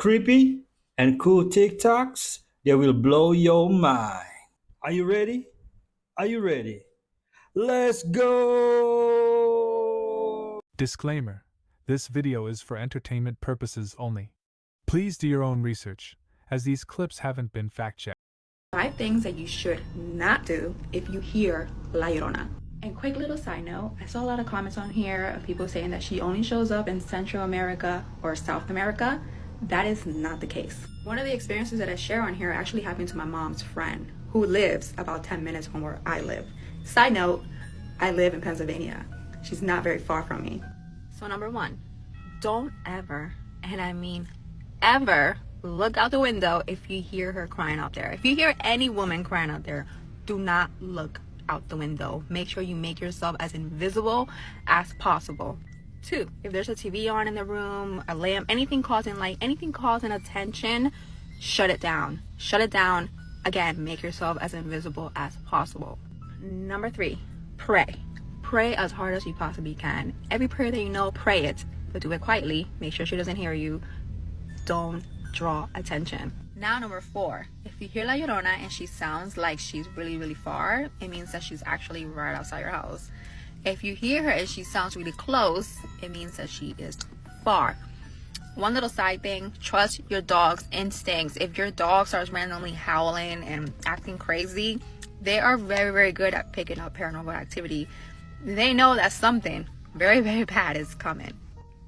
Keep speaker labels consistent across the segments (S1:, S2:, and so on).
S1: creepy and cool TikToks that will blow your mind. Are you ready? Are you ready? Let's go!
S2: Disclaimer: this video is for entertainment purposes only. Please do your own research, as these clips haven't been fact-checked.
S3: 5 things that you should not do if you hear La Llorona. And quick little side note, I saw a lot of comments on here of people saying that she only shows up in Central America or South America. That is not the case. One of the experiences that I share on here actually happened to my mom's friend who lives about 10 minutes from where I live. Side note, I live in Pennsylvania. She's not very far from me. So number 1, don't ever, and I mean ever, look out the window if you hear her crying out there. If you hear any woman crying out there, do not look out the window. Make sure you make yourself as invisible as possible. 2, if there's a TV on in the room, a lamp, anything causing light, anything causing attention, shut it down. Shut it down. Again, make yourself as invisible as possible. Number 3, pray. Pray as hard as you possibly can. Every prayer that you know, pray it, but do it quietly. Make sure she doesn't hear you. Don't draw attention. Now number 4, if you hear La Llorona and she sounds like she's really far, it means that she's actually right outside your house. If you hear her and she sounds really close, it means that she is far. One little side thing, trust your dog's instincts. If your dog starts randomly howling and acting crazy, they are very good at picking up paranormal activity. They know that something very bad is coming.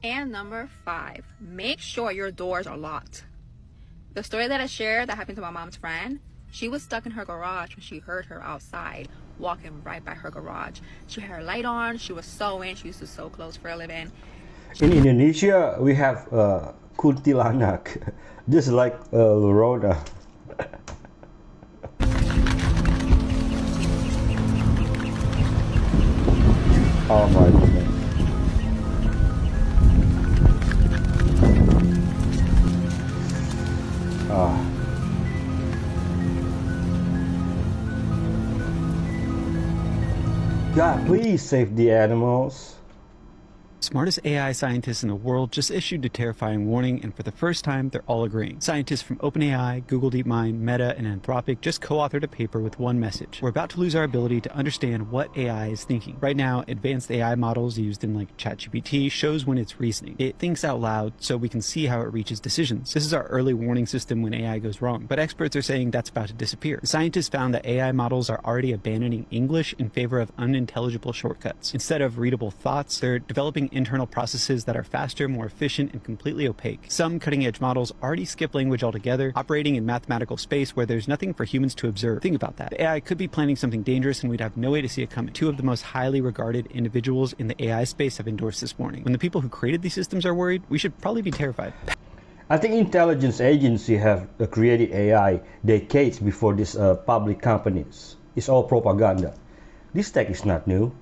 S3: And number 5, make sure your doors are locked. The story that I shared that happened to my mom's friend, she was stuck in her garage when she heard her outside walking right by her garage. She had her light on, she was sewing, she used to sew clothes for a living.
S1: In Indonesia, we have kuntilanak, just like Llorona. Oh my goodness. God, please save the animals.
S4: Smartest AI scientists in the world just issued a terrifying warning, and for the first time, they're all agreeing. Scientists from OpenAI, Google DeepMind, Meta, and Anthropic just co-authored a paper with one message. We're about to lose our ability to understand what AI is thinking. Right now, advanced AI models used in like ChatGPT shows when it's reasoning. It thinks out loud so we can see how it reaches decisions. This is our early warning system when AI goes wrong, but experts are saying that's about to disappear. The scientists found that AI models are already abandoning English in favor of unintelligible shortcuts. Instead of readable thoughts, they're developing internal processes that are faster, more efficient, and completely opaque. Some cutting-edge models already skip language altogether, operating in mathematical space where there's nothing for humans to observe. Think about that. The AI could be planning something dangerous and we'd have no way to see it coming. 2 of the most highly regarded individuals in the AI space have endorsed this warning. When the people who created these systems are worried, we should probably be terrified.
S1: I think intelligence agencies have created AI decades before these public companies. It's all propaganda. This tech is not new.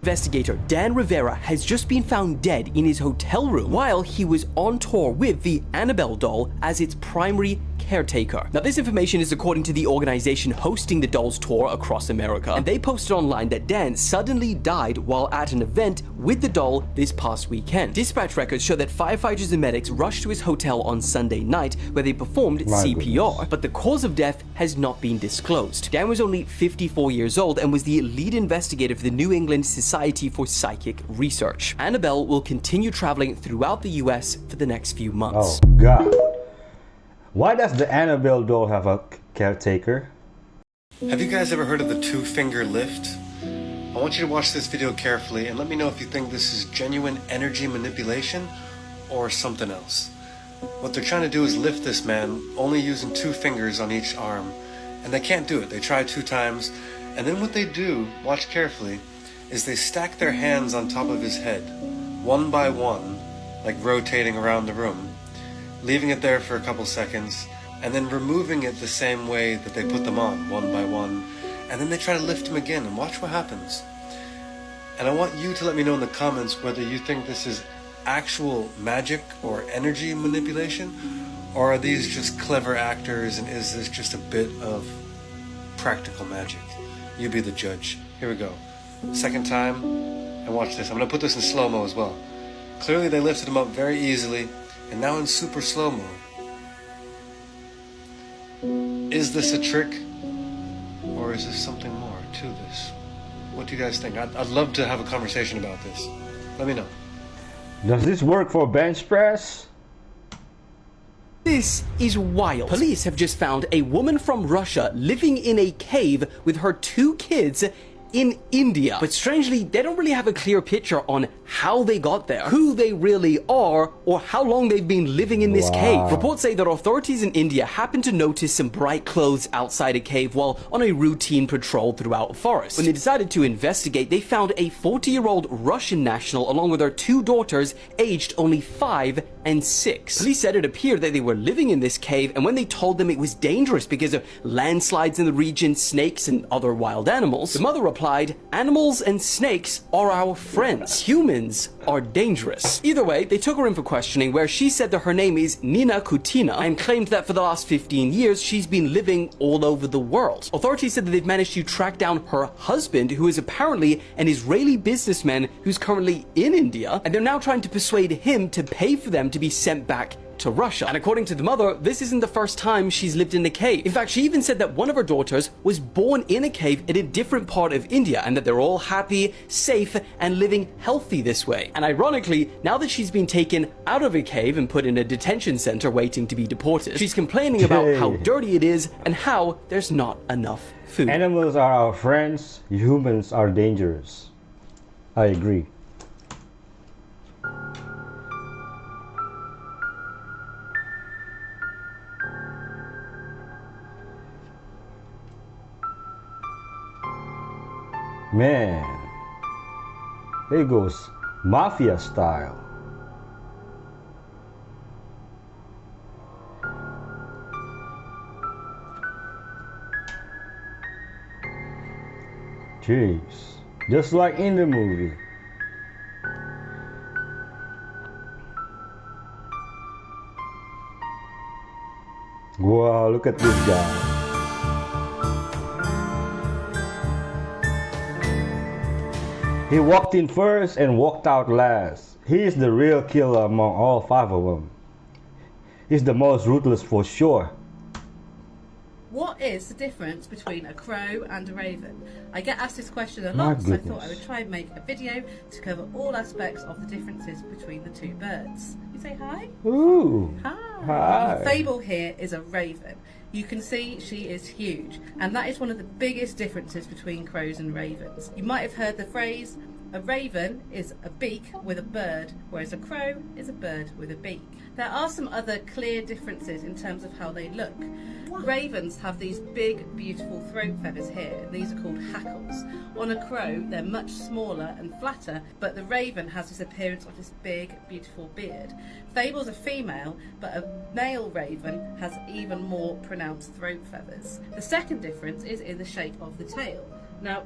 S5: Investigator Dan Rivera has just been found dead in his hotel room while he was on tour with the Annabelle doll as its primary caretaker. Now, this information is according to the organization hosting the doll's tour across America, and they posted online that Dan suddenly died while at an event with the doll this past weekend. Dispatch records show that firefighters and medics rushed to his hotel on Sunday night where they performed CPR, but the cause of death has not been disclosed. Dan was only 54 years old and was the lead investigator for the New England Society for Psychic Research. Annabelle will continue traveling throughout the US for the next few months.
S1: Oh God. Why does the Annabelle doll have a caretaker?
S6: Have you guys ever heard of the 2-finger lift? I want you to watch this video carefully and let me know if you think this is genuine energy manipulation or something else. What they're trying to do is lift this man only using 2 fingers on each arm, and they can't do it. They try 2 times, and then what they do, watch carefully, is they stack their hands on top of his head, one by one, like rotating around the room, leaving it there for a couple seconds, and then removing it the same way that they put them on, one by one, and then they try to lift him again, and watch what happens. And I want you to let me know in the comments whether you think this is actual magic or energy manipulation, or are these just clever actors, and is this just a bit of practical magic? You be the judge. Here we go. Second time, and watch this. I'm going to put this in slow-mo as well. Clearly they lifted him up very easily, and now in super slow-mo. Is this a trick, or is this something more to this? What do you guys think? I'd love to have a conversation about this. Let me know.
S1: Does this work for bench press?
S5: This is wild. Police have just found a woman from Russia living in a cave with her 2 kids in India. But strangely, they don't really have a clear picture on how they got there, who they really are, or how long they've been living in this cave. Reports say that authorities in India happened to notice some bright clothes outside a cave while on a routine patrol throughout a forest. When they decided to investigate, they found a 40-year-old Russian national along with her 2 daughters aged only 5 and 6. Police said it appeared that they were living in this cave, and when they told them it was dangerous because of landslides in the region, snakes, and other wild animals, the mother replied, "Animals and snakes are our friends. Humans are dangerous." Either way, they took her in for questioning, where she said that her name is Nina Kutina and claimed that for the last 15 years she's been living all over the world. Authorities said that they've managed to track down her husband, who is apparently an Israeli businessman who's currently in India, and they're now trying to persuade him to pay for them to be sent back to Russia. And according to the mother, this isn't the first time she's lived in a cave. In fact, she even said that one of her daughters was born in a cave in a different part of India, and that they're all happy, safe, and living healthy this way. And ironically, now that she's been taken out of a cave and put in a detention center waiting to be deported, she's complaining about how dirty it is and how there's not enough food.
S1: Animals are our friends, humans are dangerous. I agree. Man, there goes mafia style. Jeez, just like in the movie. Wow, look at this guy. He walked in first and walked out last. He is the real killer among all 5 of them. He's the most ruthless for sure.
S7: What is the difference between a crow and a raven? I get asked this question a lot, so I thought I would try and make a video to cover all aspects of the differences between the 2 birds. You say hi?
S1: Ooh.
S7: Hi. Fable here is a raven. You can see she is huge, and that is one of the biggest differences between crows and ravens. You might have heard the phrase, a raven is a beak with a bird, whereas a crow is a bird with a beak. There are some other clear differences in terms of how they look. Ravens have these big, beautiful throat feathers here, and these are called hackles. On a crow, they're much smaller and flatter, but the raven has this appearance of this big, beautiful beard. Fable's a female, but a male raven has even more pronounced throat feathers. The second difference is in the shape of the tail. Now,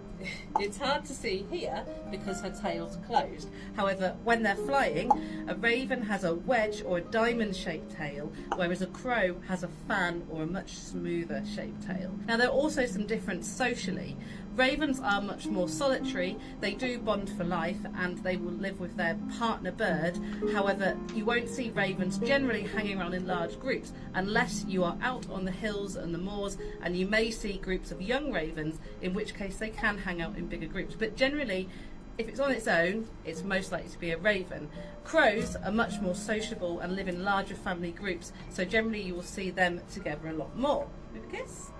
S7: it's hard to see here because her tail's closed. However, when they're flying, a raven has a wedge or a diamond-shaped tail, whereas a crow has a fan or a much smoother shaped tail. Now, there are also some differences socially. Ravens are much more solitary, they do bond for life, and they will live with their partner bird. However, you won't see ravens generally hanging around in large groups unless you are out on the hills and the moors, and you may see groups of young ravens, in which case they can hang out in bigger groups. But generally, if it's on its own, it's most likely to be a raven. Crows are much more sociable and live in larger family groups, so generally you will see them together a lot more. Maybe a kiss?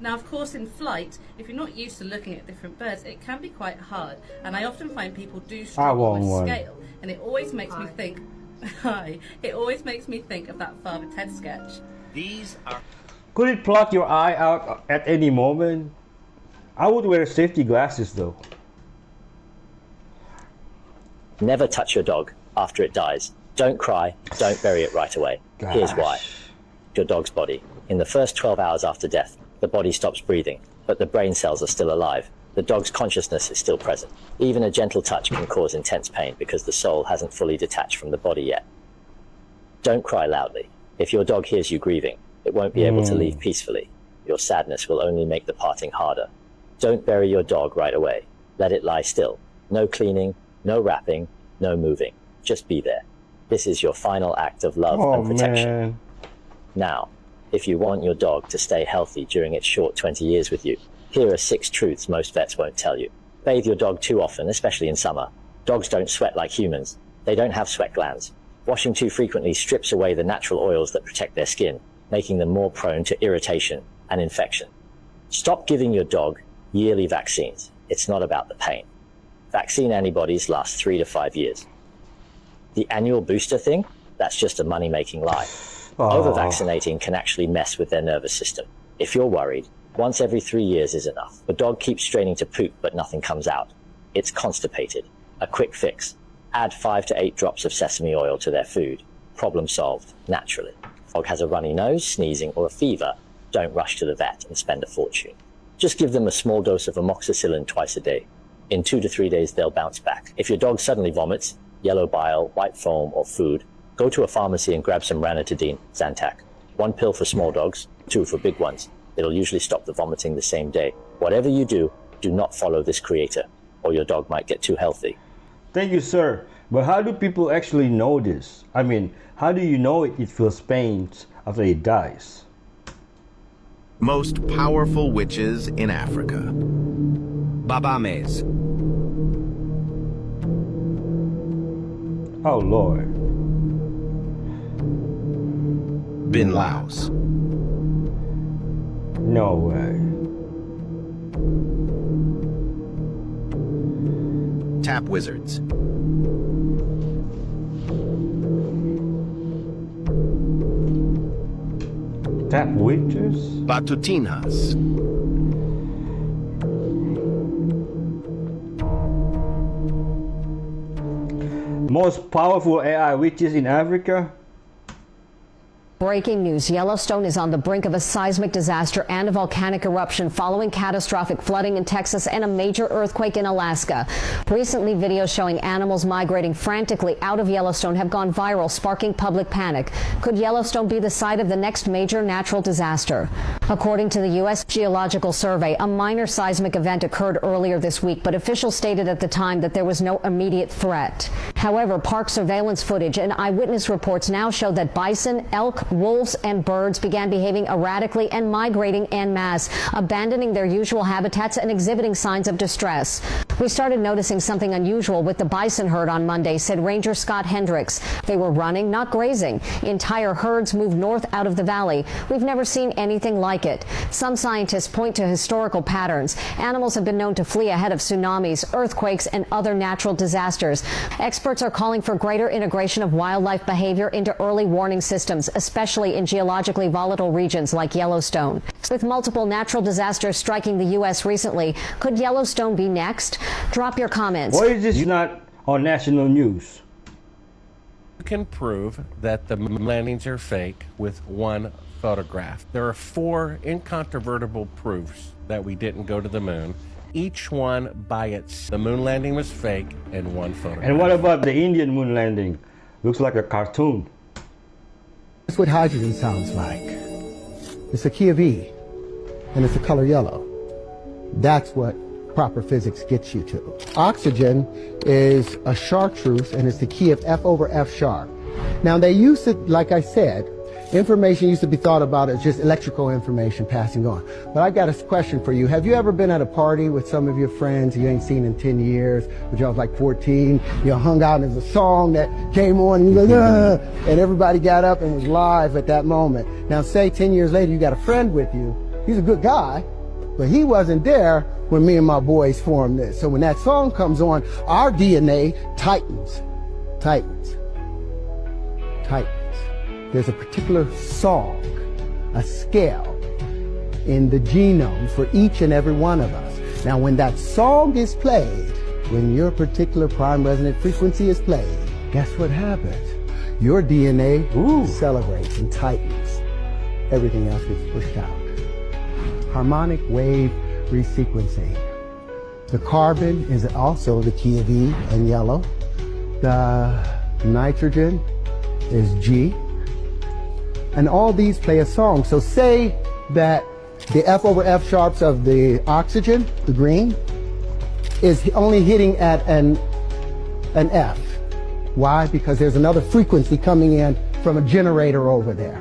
S7: Now, of course, in flight, if you're not used to looking at different birds, it can be quite hard, and I often find people do struggle with scale, and it always makes me think it always makes me think of that Father Ted sketch.
S8: These are...
S1: Could it pluck your eye out at any moment? I would wear safety glasses though.
S8: Never touch your dog after it dies. Don't cry, don't bury it right away. Here's why. Your dog's body. In the first 12 hours after death, the body stops breathing, but the brain cells are still alive. The dog's consciousness is still present. Even a gentle touch can cause intense pain because the soul hasn't fully detached from the body yet. Don't cry loudly. If your dog hears you grieving, it won't be able to leave peacefully. Your sadness will only make the parting harder. Don't bury your dog right away. Let it lie still. No cleaning, no wrapping, no moving. Just be there. This is your final act of love and protection.
S1: Man.
S8: Now, if you want your dog to stay healthy during its short 20 years with you, here are 6 truths most vets won't tell you. Bathe your dog too often, especially in summer. Dogs don't sweat like humans. They don't have sweat glands. Washing too frequently strips away the natural oils that protect their skin, making them more prone to irritation and infection. Stop giving your dog yearly vaccines. It's not about the pain. Vaccine antibodies last 3 to 5 years. The annual booster thing, that's just a money-making lie. Over-vaccinating can actually mess with their nervous system. If you're worried, once every 3 years is enough. The dog keeps straining to poop, but nothing comes out. It's constipated. A quick fix. Add 5 to 8 drops of sesame oil to their food. Problem solved, naturally. Dog has a runny nose, sneezing, or a fever, don't rush to the vet and spend a fortune. Just give them a small dose of amoxicillin twice a day. In 2 to 3 days, they'll bounce back. If your dog suddenly vomits, yellow bile, white foam, or food, go to a pharmacy and grab some ranitidine, Zantac. 1 pill for small dogs, 2 for big ones. It'll usually stop the vomiting the same day. Whatever you do, do not follow this creator, or your dog might get too healthy.
S1: Thank you, sir. But how do people actually know this? I mean, how do you know it feels pain after it dies?
S9: Most powerful witches in Africa. Babames.
S1: Oh, Lord.
S9: Bin Laos.
S1: No way.
S9: Tap wizards.
S1: Tap witches?
S9: Batutinas.
S1: Most powerful AI witches in Africa?
S10: Breaking news, Yellowstone is on the brink of a seismic disaster and a volcanic eruption following catastrophic flooding in Texas and a major earthquake in Alaska. Recently, videos showing animals migrating frantically out of Yellowstone have gone viral, sparking public panic. Could Yellowstone be the site of the next major natural disaster? According to the U.S. Geological Survey, a minor seismic event occurred earlier this week, but officials stated at the time that there was no immediate threat. However, park surveillance footage and eyewitness reports now show that bison, elk, wolves and birds began behaving erratically and migrating en masse, abandoning their usual habitats and exhibiting signs of distress. We started noticing something unusual with the bison herd on Monday, said Ranger Scott Hendricks. They were running, not grazing. Entire herds moved north out of the valley. We've never seen anything like it. Some scientists point to historical patterns. Animals have been known to flee ahead of tsunamis, earthquakes, and other natural disasters. Experts are calling for greater integration of wildlife behavior into early warning systems, especially in geologically volatile regions like Yellowstone. With multiple natural disasters striking the U.S. recently, could Yellowstone be next? Drop your comments.
S1: Why is this not on national news?
S11: You can prove that the moon landings are fake with one photograph. There are 4 incontrovertible proofs that we didn't go to the moon. Each one by itself. The moon landing was fake and 1 photograph.
S1: And what about the Indian moon landing? Looks like a cartoon.
S12: That's what hydrogen sounds like. It's a key of E, and it's a color yellow. That's what proper physics gets you to. Oxygen is a chartreuse, and it's the key of F over F sharp. Now they used to, like I said, information used to be thought about as just electrical information passing on. But I got a question for you. Have you ever been at a party with some of your friends you ain't seen in 10 years, but y'all was like 14, you hung out and there's a song that came on and you're like, and everybody got up and was live at that moment. Now say 10 years later you got a friend with you. He's a good guy, but he wasn't there when me and my boys formed this. So when that song comes on, our DNA tightens. There's a particular song, a scale in the genome for each and every one of us. Now, when that song is played, when your particular prime resonant frequency is played, guess what happens? Your DNA celebrates and tightens. Everything else gets pushed out. Harmonic wave resequencing. The carbon is also the key of E and yellow. The nitrogen is G. And all these play a song. So say that the F over F sharps of the oxygen, the green, is only hitting at an F. Why? Because there's another frequency coming in from a generator over there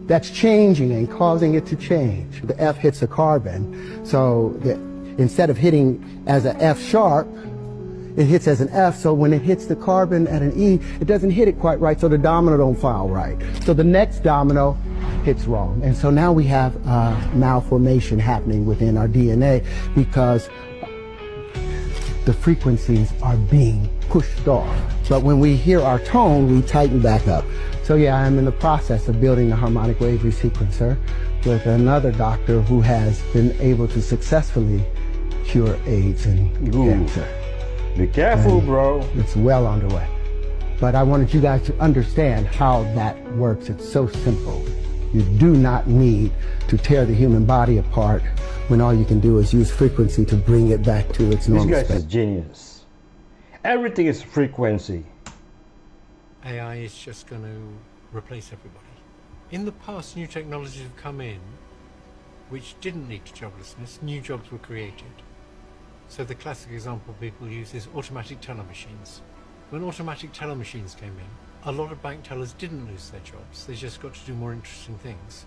S12: that's changing and causing it to change. The F hits the carbon, so that instead of hitting as an F sharp, it hits as an F, so when it hits the carbon at an E, it doesn't hit it quite right, so the domino don't file right. So the next domino hits wrong. And so now we have malformation happening within our DNA because the frequencies are being pushed off. But when we hear our tone, we tighten back up. So yeah, I'm in the process of building a harmonic wave resequencer with another doctor who has been able to successfully cure AIDS and cancer.
S1: Be careful, bro.
S12: It's well underway. But I wanted you guys to understand how that works. It's so simple. You do not need to tear the human body apart when all you can do is use frequency to bring it back to its normal
S1: state. This guy is
S12: state.
S1: genius. Everything is frequency.
S13: AI is just going to replace everybody. In the past, new technologies have come in which didn't lead to joblessness. New jobs were created. So the classic example people use is automatic teller machines. When automatic teller machines came in, a lot of bank tellers didn't lose their jobs. They just got to do more interesting things,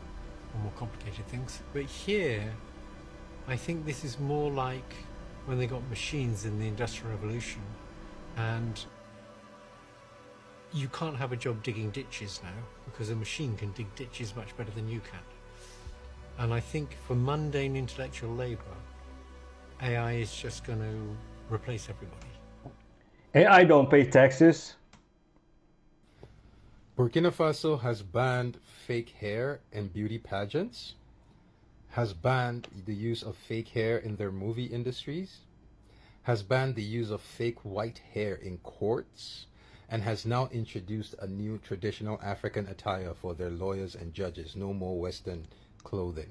S13: or more complicated things. But here, I think this is more like when they got machines in the Industrial Revolution, and you can't have a job digging ditches now, because a machine can dig ditches much better than you can. And I think for mundane intellectual labor, AI is just going to replace everybody.
S1: AI don't pay taxes.
S14: Burkina Faso has banned fake hair in beauty pageants, has banned the use of fake hair in their movie industries, has banned the use of fake white hair in courts, and has now introduced a new traditional African attire for their lawyers and judges. No more Western clothing.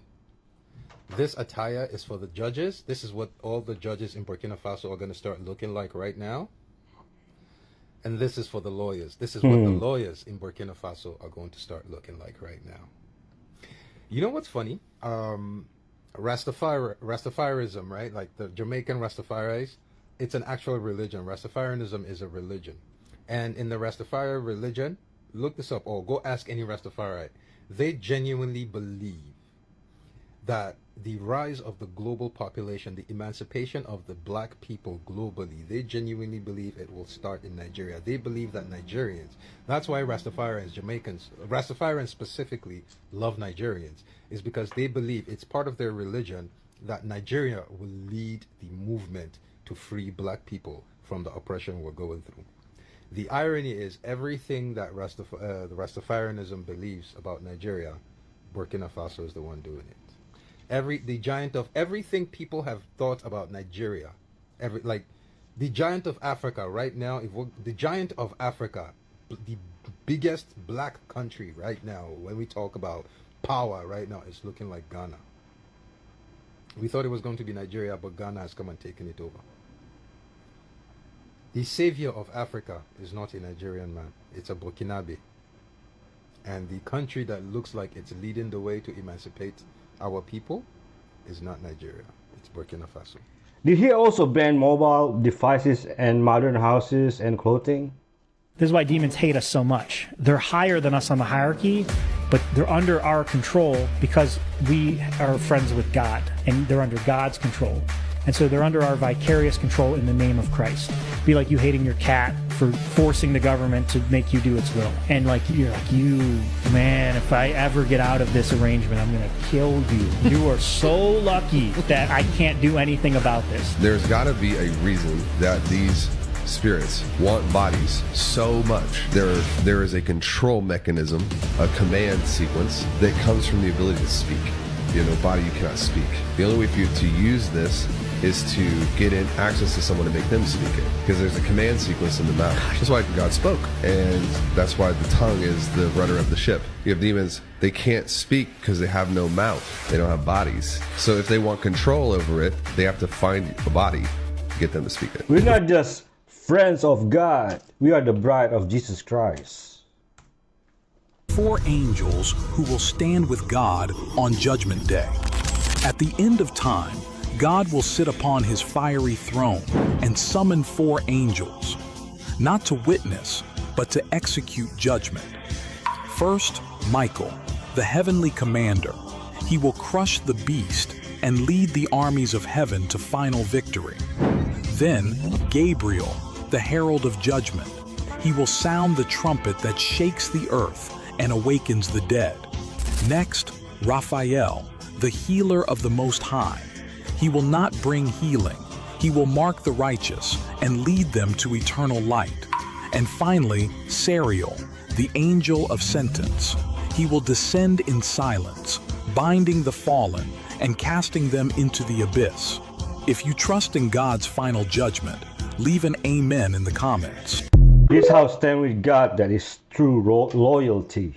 S14: This attire is for the judges. This is what all the judges in Burkina Faso are going to start looking like right now. And this is for the lawyers. This is what the lawyers in Burkina Faso are going to start looking like right now. You know what's funny? Rastafarism, right? Like the Jamaican Rastafaris, it's an actual religion. Rastafarianism is a religion. And in the Rastafari religion, look this up or go ask any Rastafari. They genuinely believe that the rise of the global population, the emancipation of the black people globally, they genuinely believe it will start in Nigeria. They believe that Nigerians, that's why Rastafarians, Jamaicans, Rastafarians specifically love Nigerians, is because they believe it's part of their religion that Nigeria will lead the movement to free black people from the oppression we're going through. The irony is everything that the Rastafarianism believes about Nigeria, Burkina Faso is the one doing it. The giant of everything people have thought about Nigeria, like the giant of Africa right now, the giant of Africa, the biggest black country right now, when we talk about power right now, is looking like Ghana. We thought it was going to be Nigeria, but Ghana has come and taken it over. The savior of Africa is not a Nigerian man, it's a Burkinabe. And the country that looks like it's leading the way to emancipate our people is not Nigeria, it's Burkina Faso.
S1: Did he also ban mobile devices and modern houses and clothing?
S15: This is why demons hate us so much. They're higher than us on the hierarchy, but they're under our control because we are friends with God, and they're under God's control. And so they're under our vicarious control in the name of Christ. Be like you hating your cat for forcing the government to make you do its will. And like, you're like, you, man, if I ever get out of this arrangement, I'm going to kill you. You are so lucky that I can't do anything about this.
S16: There's got to be a reason that these spirits want bodies so much. There is a control mechanism, a command sequence that comes from the ability to speak. You know, body, you cannot speak. The only way for you to use this is to get in access to someone to make them speak it, because there's a command sequence in the mouth. That's why God spoke, and that's why the tongue is the rudder of the ship. You have demons, they can't speak because they have no mouth, they don't have bodies. So if they want control over it, they have to find a body to get them to speak it.
S1: We're not just friends of God, we are the bride of Jesus Christ.
S17: 4 angels who will stand with God on Judgment Day. At the end of time, God will sit upon his fiery throne and summon 4 angels. not to witness, but to execute judgment. First, Michael, the heavenly commander. He will crush the beast and lead the armies of heaven to final victory. Then, Gabriel, the herald of judgment. He will sound the trumpet that shakes the earth and awakens the dead. Next, Raphael, the healer of the Most High. He will not bring healing. He will mark the righteous and lead them to eternal light. And finally, Sariel, the angel of sentence. He will descend in silence, binding the fallen and casting them into the abyss. If you trust in God's final judgment, leave an amen in the comments.
S1: This is how stand with God, that is true loyalty.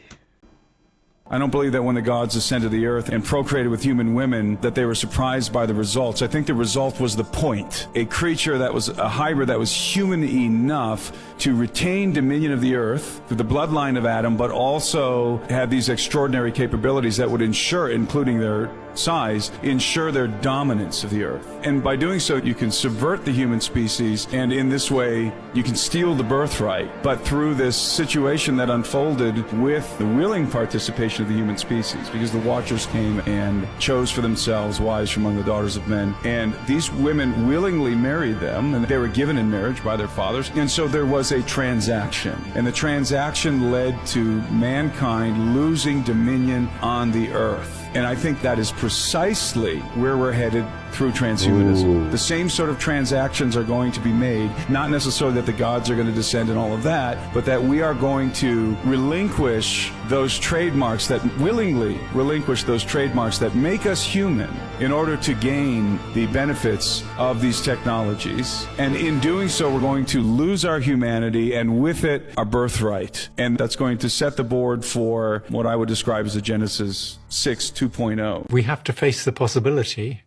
S18: I don't believe that when the gods ascended the earth and procreated with human women that they were surprised by the results. I think the result was the point. A creature that was a hybrid that was human enough to retain dominion of the earth through the bloodline of Adam, but also had these extraordinary capabilities that would ensure, including their size, ensure their dominance of the earth. And by doing so, you can subvert the human species, and in this way, you can steal the birthright. But through this situation that unfolded with the willing participation of the human species, because the Watchers came and chose for themselves wives from among the daughters of men, and these women willingly married them, and they were given in marriage by their fathers, and so there was a transaction. And the transaction led to mankind losing dominion on the earth. And I think that is precisely where we're headed through transhumanism. Ooh. The same sort of transactions are going to be made, not necessarily that the gods are going to descend and all of that, but that we are going to relinquish those trademarks, that willingly relinquish those trademarks that make us human in order to gain the benefits of these technologies. And in doing so, we're going to lose our humanity and with it, our birthright. And that's going to set the board for what I would describe as a Genesis 6 2.0.
S13: We have to face the possibility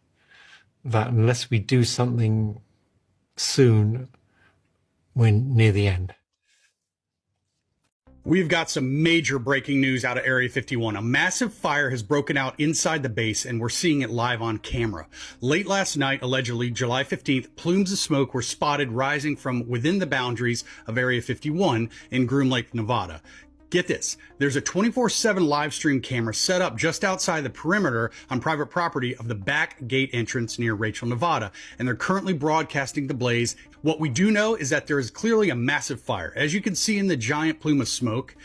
S13: that unless we do something soon, we're near the end.
S19: We've got some major breaking news out of Area 51. A massive fire has broken out inside the base, and we're seeing it live on camera. Late last night, allegedly July 15th, plumes of smoke were spotted rising from within the boundaries of Area 51 in Groom Lake, Nevada. Get this, there's a 24/7 live stream camera set up just outside the perimeter on private property of the back gate entrance near Rachel, Nevada, and they're currently broadcasting the blaze. What we do know is that there is clearly a massive fire. As you can see in the giant plume of smoke,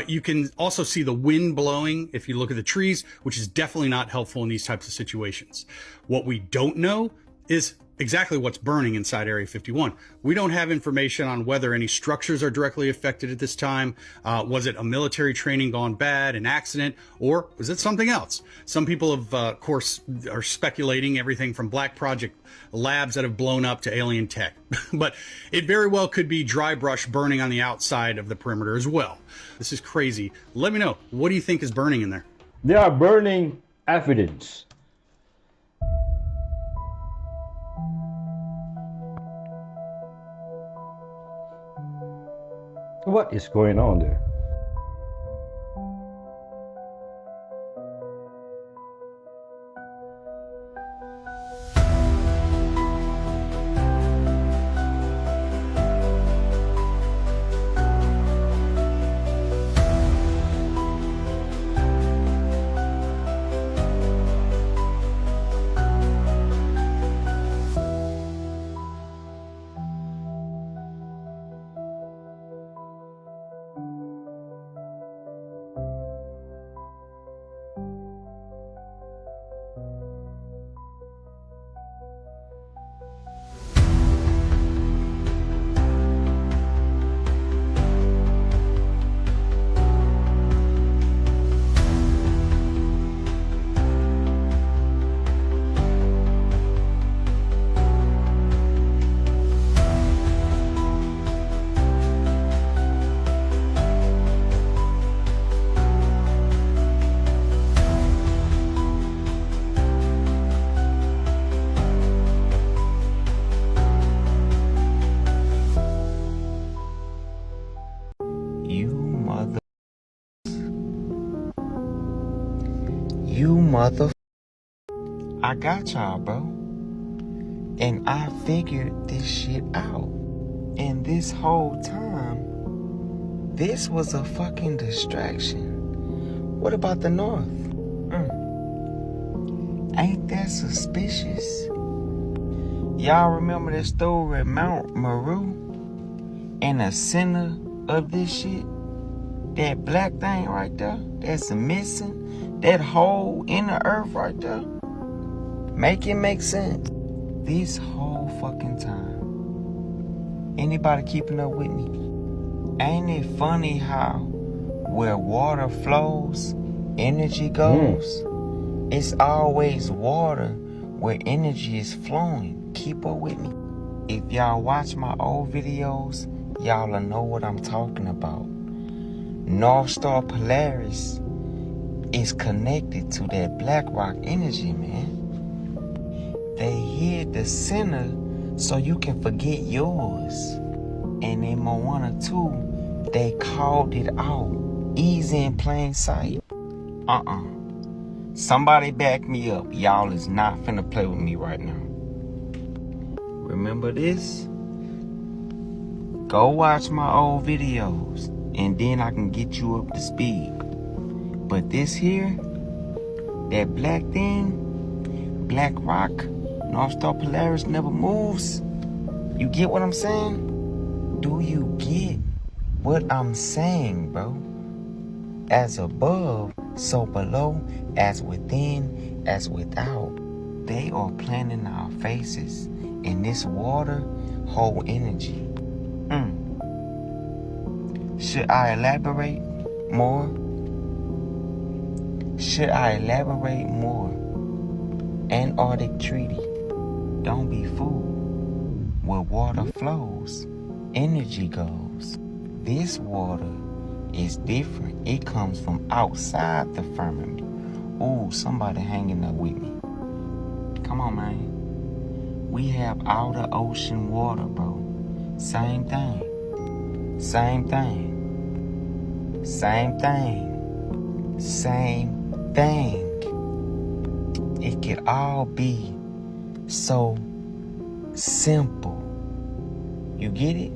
S19: you can also see the wind blowing if you look at the trees, which is definitely not helpful in these types of situations. What we don't know is exactly what's burning inside Area 51. We don't have information on whether any structures are directly affected at this time. Was it a military training gone bad, an accident, or was it something else? Some people of course are speculating everything from Black Project labs that have blown up to alien tech. But it very well could be dry brush burning on the outside of the perimeter as well. This is crazy. Let me know, what do you think is burning in there?
S1: They are burning evidence. What is going on there?
S20: You mother... I got y'all, bro. And I figured this shit out. And this whole time, this was a fucking distraction. What about the North? Ain't that suspicious? Y'all remember that story at Mount Meru? In the center of this shit? That black thing right there? That's missing? That hole in the earth right there? Make it make sense. This whole fucking time. Anybody keeping up with me? Ain't it funny how where water flows, energy goes? It's always water where energy is flowing. Keep up with me. If y'all watch my old videos, y'all will know what I'm talking about. North Star Polaris is connected to that black rock energy, man. They hid the center so you can forget yours. And in Moana 2, they called it out. Easy in plain sight. Somebody back me up. Y'all is not finna play with me right now. Remember this? Go watch my old videos, and then I can get you up to speed. But this here, that black thing, black rock, North Star Polaris never moves. You get what I'm saying? Do you get what I'm saying, bro? As above, so below, as within, as without. They are planting our faces, and this water hold energy. Should I elaborate more? Should I elaborate more? Antarctic Treaty. Don't be fooled. Where water flows, energy goes. This water is different. It comes from outside the firmament. Ooh, somebody hanging up with me. Come on, man. We have outer ocean water, bro. Same thing. Same thing. Same thing. Same thing. It could all be so simple. You get it?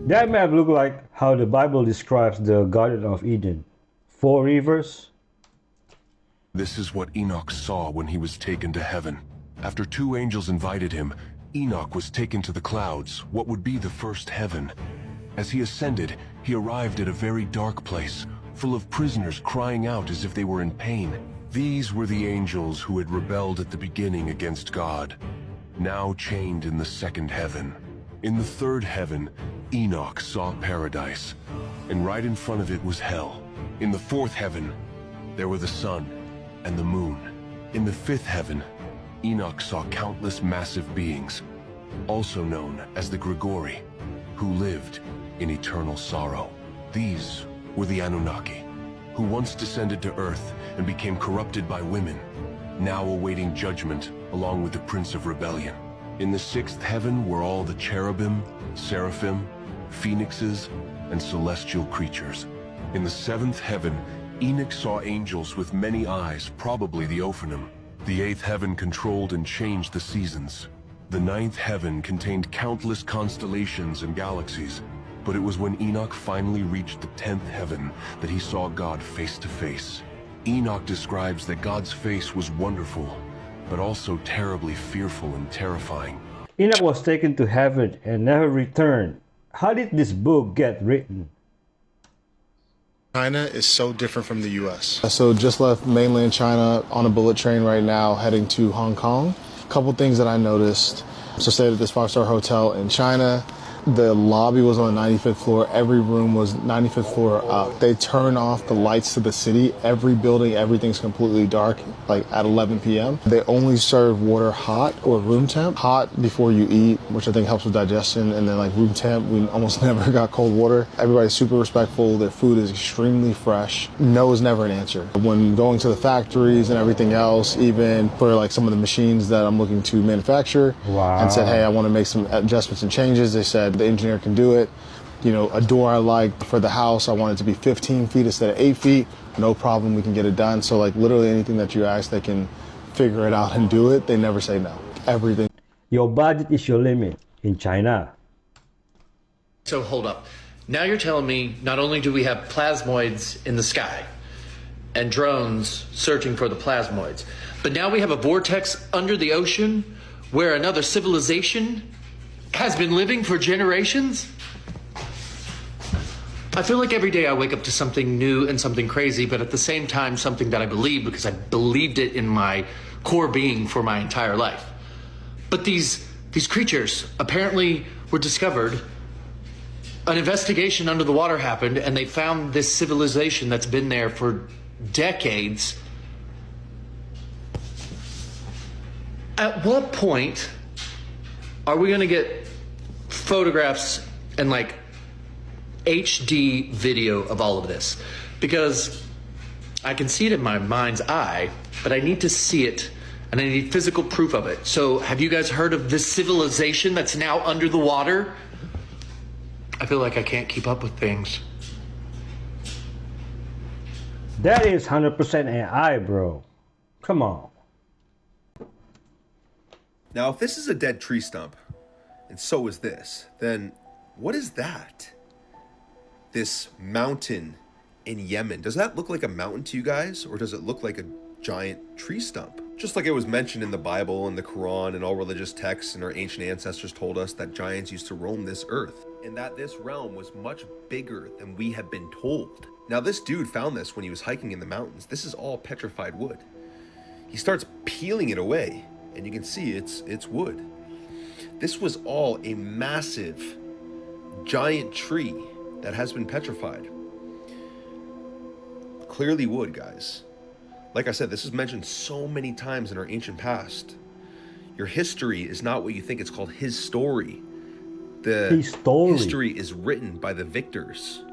S1: That map look like how the Bible describes the Garden of Eden. 4 rivers.
S21: This is what Enoch saw when he was taken to heaven. After 2 angels invited him, Enoch was taken to the clouds, what would be the first heaven. As he ascended, he arrived at a very dark place, full of prisoners crying out as if they were in pain. These were the angels who had rebelled at the beginning against God, now chained in the 2nd heaven. In the 3rd heaven, Enoch saw paradise, and right in front of it was hell. In the 4th heaven, there were the sun and the moon. In the 5th heaven, Enoch saw countless massive beings, also known as the Grigori, who lived in eternal sorrow. These were the Anunnaki, who once descended to Earth and became corrupted by women, now awaiting judgment along with the Prince of Rebellion. In the 6th heaven were all the cherubim, seraphim, phoenixes, and celestial creatures. In the 7th heaven, Enoch saw angels with many eyes, probably the Ophanim. The 8th heaven controlled and changed the seasons. The 9th heaven contained countless constellations and galaxies. But it was when Enoch finally reached the 10th heaven that he saw God face to face. Enoch describes that God's face was wonderful, but also terribly fearful and terrifying.
S1: Enoch was taken to heaven and never returned. How did this book get written?
S22: China is so different from the U.S.
S23: So just left mainland China on a bullet train right now, heading to Hong Kong. A couple things that I noticed. So stayed at this 5-star hotel in China. The lobby was on the 95th floor. Every room was 95th floor up. They turn off the lights to the city. Every building, everything's completely dark, like at 11 p.m. They only serve water hot or room temp. Hot before you eat, which I think helps with digestion, and then like room temp, we almost never got cold water. Everybody's super respectful. Their food is extremely fresh. No is never an answer. When going to the factories and everything else, even for like some of the machines that I'm looking to manufacture, and said, hey, I want to make some adjustments and changes, they said, the engineer can do it. You know, a door I like for the house, I want it to be 15 feet instead of 8 feet. No problem, we can get it done. So like literally anything that you ask, they can figure it out and do it. They never say no. Everything.
S1: Your budget is your limit in China.
S2: So hold up. Now you're telling me not only do we have plasmoids in the sky and drones searching for the plasmoids, but now we have a vortex under the ocean where another civilization has been living for generations? I feel like every day I wake up to something new and something crazy, but at the same time, something that I believe because I believed it in my core being for my entire life. But these creatures apparently were discovered. An investigation under the water happened, and they found this civilization that's been there for decades. At what point are we going to get photographs and like HD video of all of this? Because I can see it in my mind's eye, but I need to see it and I need physical proof of it. So have you guys heard of this civilization that's now under the water? I feel like I can't keep up with things.
S1: That is 100% AI, bro. Come on.
S3: Now, if this is a dead tree stump, and so is this, then what is that? This mountain in Yemen. Does that look like a mountain to you guys, or does it look like a giant tree stump? Just like it was mentioned in the Bible and the Quran and all religious texts, and our ancient ancestors told us that giants used to roam this earth, and that this realm was much bigger than we have been told. Now, this dude found this when he was hiking in the mountains. This is all petrified wood. He starts peeling it away, and you can see it's wood. This was all a massive, giant tree that has been petrified. Clearly wood, guys. Like I said, this is mentioned so many times in our ancient past. Your history is not what you think. It's called his story. The history is written by the victors,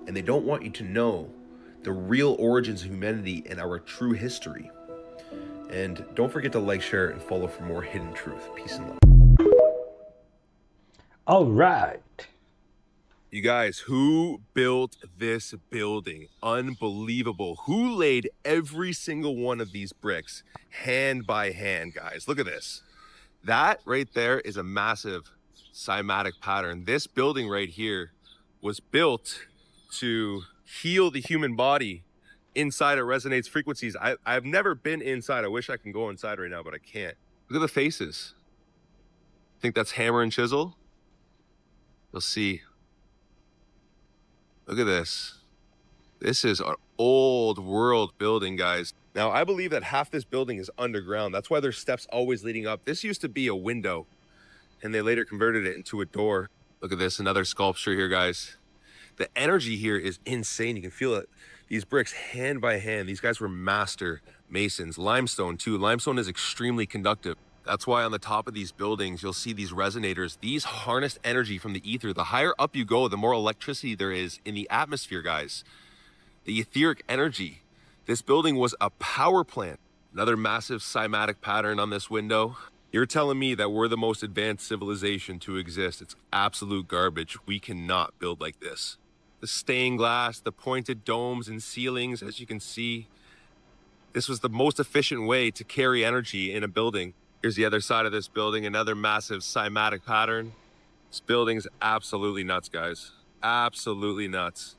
S3: and they don't want you to know the real origins of humanity and our true history. And don't forget to like, share, and follow for more hidden truth. Peace and love.
S1: All right.
S3: You guys, who built this building? Unbelievable. Who laid every single one of these bricks hand by hand, guys? Look at this. That right there is a massive cymatic pattern. This building right here was built to heal the human body. Inside it resonates frequencies. I've never been inside. I wish I can go inside right now, but I can't. Look at the faces. Think that's hammer and chisel? You'll see. Look at this. This is an old world building, guys. Now, I believe that half this building is underground. That's why there's steps always leading up. This used to be a window, and they later converted it into a door. Look at this, another sculpture here, guys. The energy here is insane. You can feel it. These bricks hand by hand. These guys were master masons. Limestone too. Limestone is extremely conductive. That's why on the top of these buildings, you'll see these resonators. These harness energy from the ether. The higher up you go, the more electricity there is in the atmosphere, guys. The etheric energy. This building was a power plant. Another massive cymatic pattern on this window. You're telling me that we're the most advanced civilization to exist. It's absolute garbage. We cannot build like this. The stained glass, the pointed domes and ceilings, as you can see. This was the most efficient way to carry energy in a building. Here's the other side of this building, another massive cymatic pattern. This building's absolutely nuts, guys. Absolutely nuts.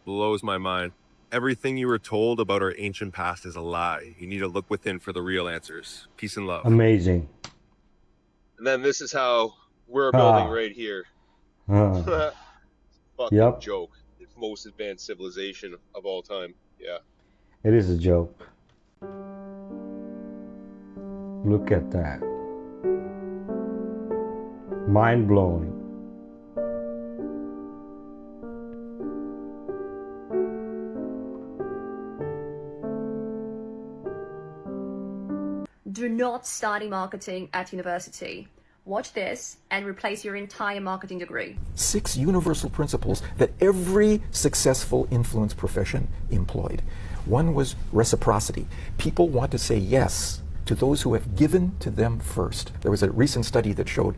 S3: Blows my mind. Everything you were told about our ancient past is a lie. You need to look within for the real answers. Peace and love.
S1: Amazing.
S3: And then this is how we're building right here. Fucking joke. The most advanced civilization of all time. Yeah.
S1: It is a joke. Look at that. Mind blowing.
S4: Do not study marketing at university. Watch this and replace your entire marketing degree.
S24: 6 universal principles that every successful influence profession employed. One was reciprocity. People want to say yes to those who have given to them first. There was a recent study that showed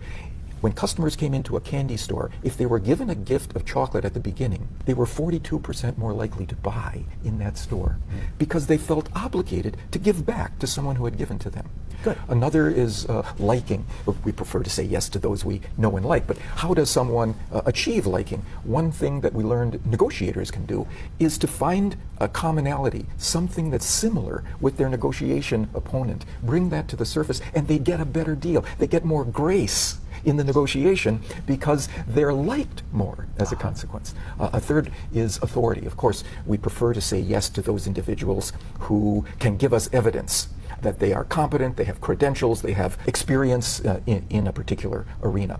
S24: When customers came into a candy store, if they were given a gift of chocolate at the beginning, they were 42% more likely to buy in that store because they felt obligated to give back to someone who had given to them. Good. Another is liking. We prefer to say yes to those we know and like, but how does someone achieve liking? One thing that we learned negotiators can do is to find a commonality, something that's similar with their negotiation opponent. Bring that to the surface and they get a better deal. They get more grace in the negotiation because they're liked more as a consequence. A third is authority. Of course, we prefer to say yes to those individuals who can give us evidence that they are competent, they have credentials, they have experience in a particular arena.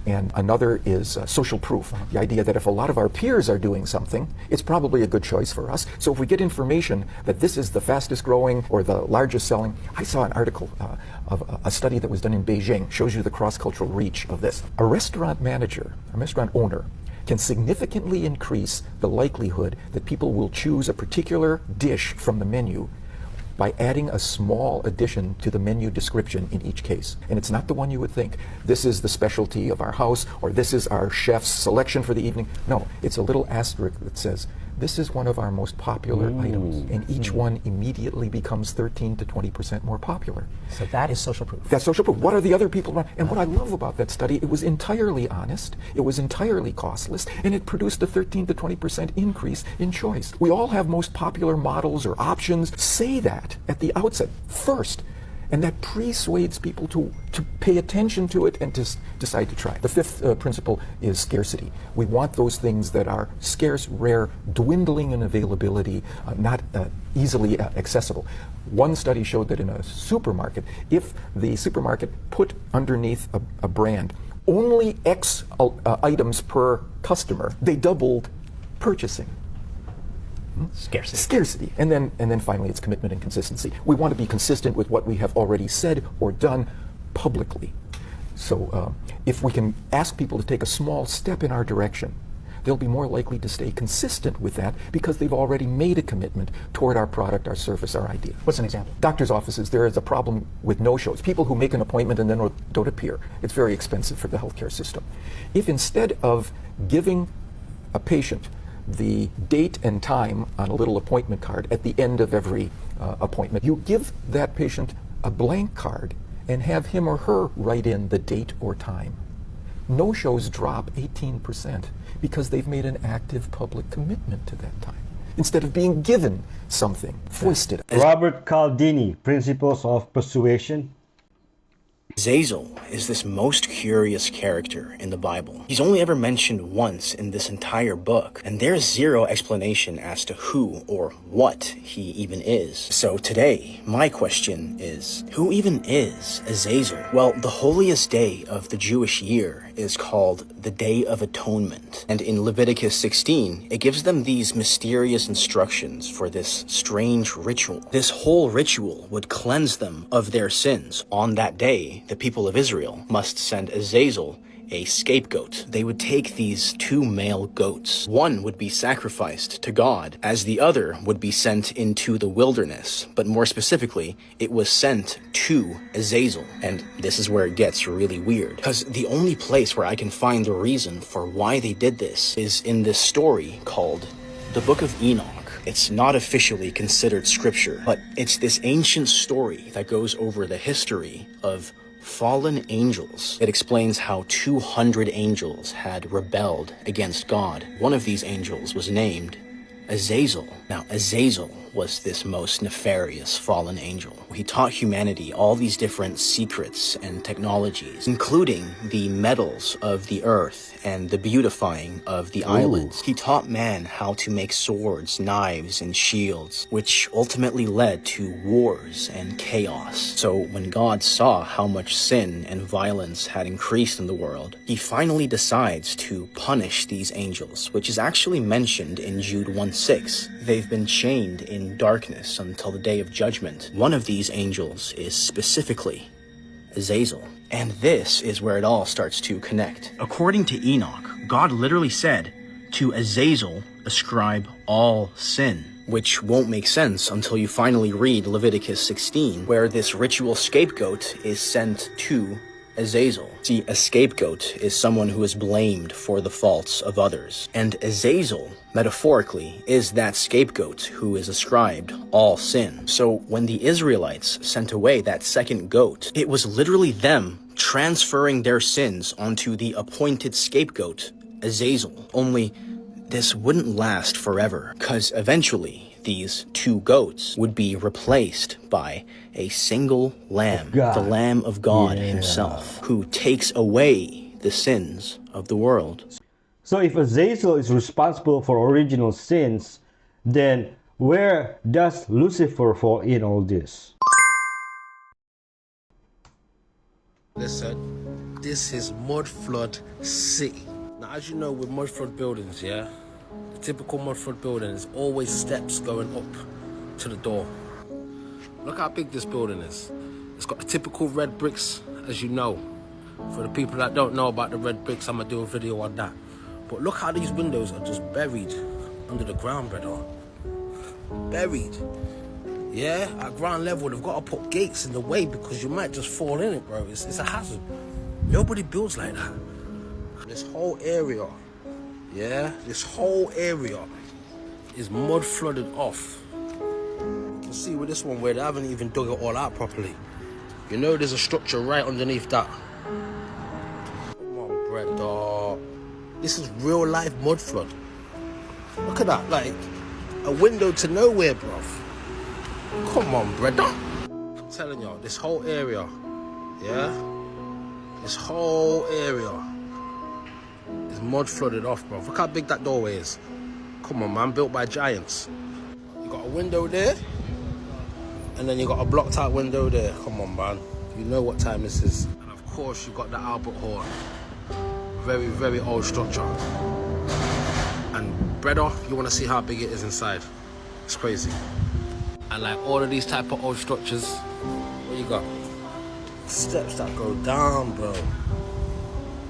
S24: And another is social proof, the idea that if a lot of our peers are doing something, it's probably a good choice for us. So if we get information that this is the fastest growing or the largest selling, I saw an article of a study that was done in Beijing, shows you the cross-cultural reach of this. A restaurant manager, a restaurant owner, can significantly increase the likelihood that people will choose a particular dish from the menu by adding a small addition to the menu description in each case. And it's not the one you would think. This is the specialty of our house, or this is our chef's selection for the evening. No, it's a little asterisk that says, this is one of our most popular items. And each one immediately becomes 13 to 20% more popular.
S5: So that is social proof.
S24: That's social proof. What are the other people around? And what I love about that study, it was entirely honest, it was entirely costless, and it produced a 13 to 20% increase in choice. We all have most popular models or options. Say that at the outset first. And that persuades people to pay attention to it and to decide to try. The fifth principle is scarcity. We want those things that are scarce, rare, dwindling in availability, not easily accessible. One study showed that in a supermarket, if the supermarket put underneath a brand only X items per customer, they doubled purchasing. Scarcity. And then finally it's commitment and consistency. We want to be consistent with what we have already said or done publicly. So if we can ask people to take a small step in our direction, they'll be more likely to stay consistent with that because they've already made a commitment toward our product, our service, our idea.
S5: What's an example?
S24: Doctor's offices, there is a problem with no-shows. People who make an appointment and then don't appear. It's very expensive for the healthcare system. If instead of giving a patient the date and time on a little appointment card at the end of every appointment, you give that patient a blank card and have him or her write in the date or time. No-shows drop 18% because they've made an active public commitment to that time, instead of being given something, foisted.
S1: Robert Cialdini, Principles of Persuasion.
S6: Azazel is this most curious character in the Bible. He's only ever mentioned once in this entire book, and there's zero explanation as to who or what he even is. So today, my question is, who even is Azazel? Well, the holiest day of the Jewish year is called the Day of Atonement, and in Leviticus 16, it gives them these mysterious instructions for this strange ritual. This whole ritual would cleanse them of their sins. On that day, the people of Israel must send Azazel a scapegoat. They would take these two male goats. One would be sacrificed to God, as the other would be sent into the wilderness. But more specifically, it was sent to Azazel. And this is where it gets really weird, because the only place where I can find the reason for why they did this is in this story called the Book of Enoch. It's not officially considered scripture, but it's this ancient story that goes over the history of fallen angels. It explains how 200 angels had rebelled against God. One of these angels was named Azazel. Now, Azazel was this most nefarious fallen angel. He taught humanity all these different secrets and technologies, including the metals of the earth and the beautifying of the islands. He taught man how to make swords, knives, and shields, which ultimately led to wars and chaos. So when God saw how much sin and violence had increased in the world, he finally decides to punish these angels, which is actually mentioned in Jude 1:6. They've been chained in darkness until the day of judgment. One of these angels is specifically Azazel. And this is where it all starts to connect. According to Enoch, God literally said, to Azazel ascribe all sin, which won't make sense until you finally read Leviticus 16, where this ritual scapegoat is sent to Azazel. See, a scapegoat is someone who is blamed for the faults of others. And Azazel, metaphorically, is that scapegoat who is ascribed all sin. So when the Israelites sent away that second goat, it was literally them transferring their sins onto the appointed scapegoat, Azazel. Only this wouldn't last forever, because eventually these two goats would be replaced by a single lamb, the Lamb of God himself, who takes away the sins of the world.
S1: So if Azazel is responsible for original sins, then where does Lucifer fall in all this?
S5: Listen, this is Mud Flood City. Now, as you know, with mud flood buildings, yeah, the typical mud flood building is always steps going up to the door. Look how big this building is. It's got the typical red bricks, as you know. For the people that don't know about the red bricks, I'm gonna do a video on that. But look how these windows are just buried under the ground, brother. Buried. Yeah, at ground level, they've got to put gates in the way because you might just fall in it, bro. It's a hazard. Nobody builds like that. This whole area, yeah, this whole area is mud flooded off. You can see with this one where they haven't even dug it all out properly. You know there's a structure right underneath that. Come on, brother. This is real life mud flood. Look at that, like a window to nowhere, bruv. Come on, brother. I'm telling y'all, this whole area, yeah? This whole area is mud flooded off, bro. Look how big that doorway is. Come on, man, built by giants. You got a window there, and then you got a blocked out window there. Come on, man. You know what time this is. And of course, you got the Albert Hall. Very, very old structure. And brother, you want to see how big it is inside. It's crazy. And like all of these type of old structures, what you got? Steps that go down, bro.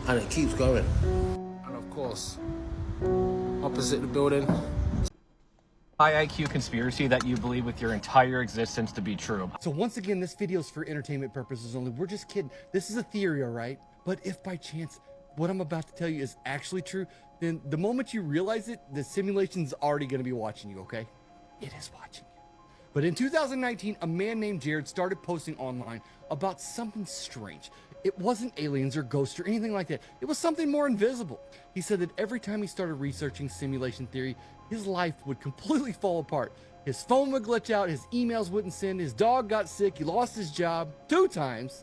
S5: And it keeps going. And of course, opposite the building.
S7: High IQ conspiracy that you believe with your entire existence to be true.
S8: So once again, this video is for entertainment purposes only. We're just kidding. This is a theory, all right? But if by chance what I'm about to tell you is actually true, then the moment you realize it, the simulation's already going to be watching you, okay? It is watching you. But in 2019, a man named Jared started posting online about something strange. It wasn't aliens or ghosts or anything like that. It was something more invisible. He said that every time he started researching simulation theory, his life would completely fall apart. His phone would glitch out, his emails wouldn't send, his dog got sick, he lost his job 2 times.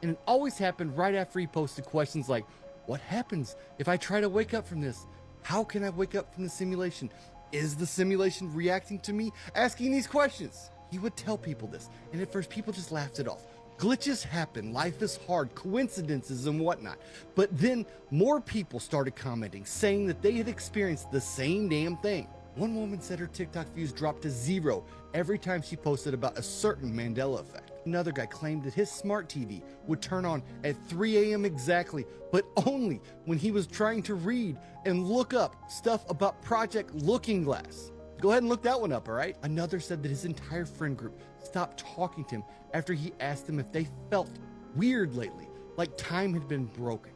S8: And it always happened right after he posted questions like, what happens if I try to wake up from this? How can I wake up from the simulation? Is the simulation reacting to me asking these questions? He would tell people this, and at first people just laughed it off. Glitches happen, life is hard, coincidences and whatnot. But then more people started commenting, saying that they had experienced the same damn thing. One woman said her TikTok views dropped to 0 every time she posted about a certain Mandela effect. Another guy claimed that his smart TV would turn on at 3 a.m. exactly, but only when he was trying to read and look up stuff about Project Looking Glass. Go ahead and look that one up, all right? Another said that his entire friend group stopped talking to him after he asked them if they felt weird lately, like time had been broken.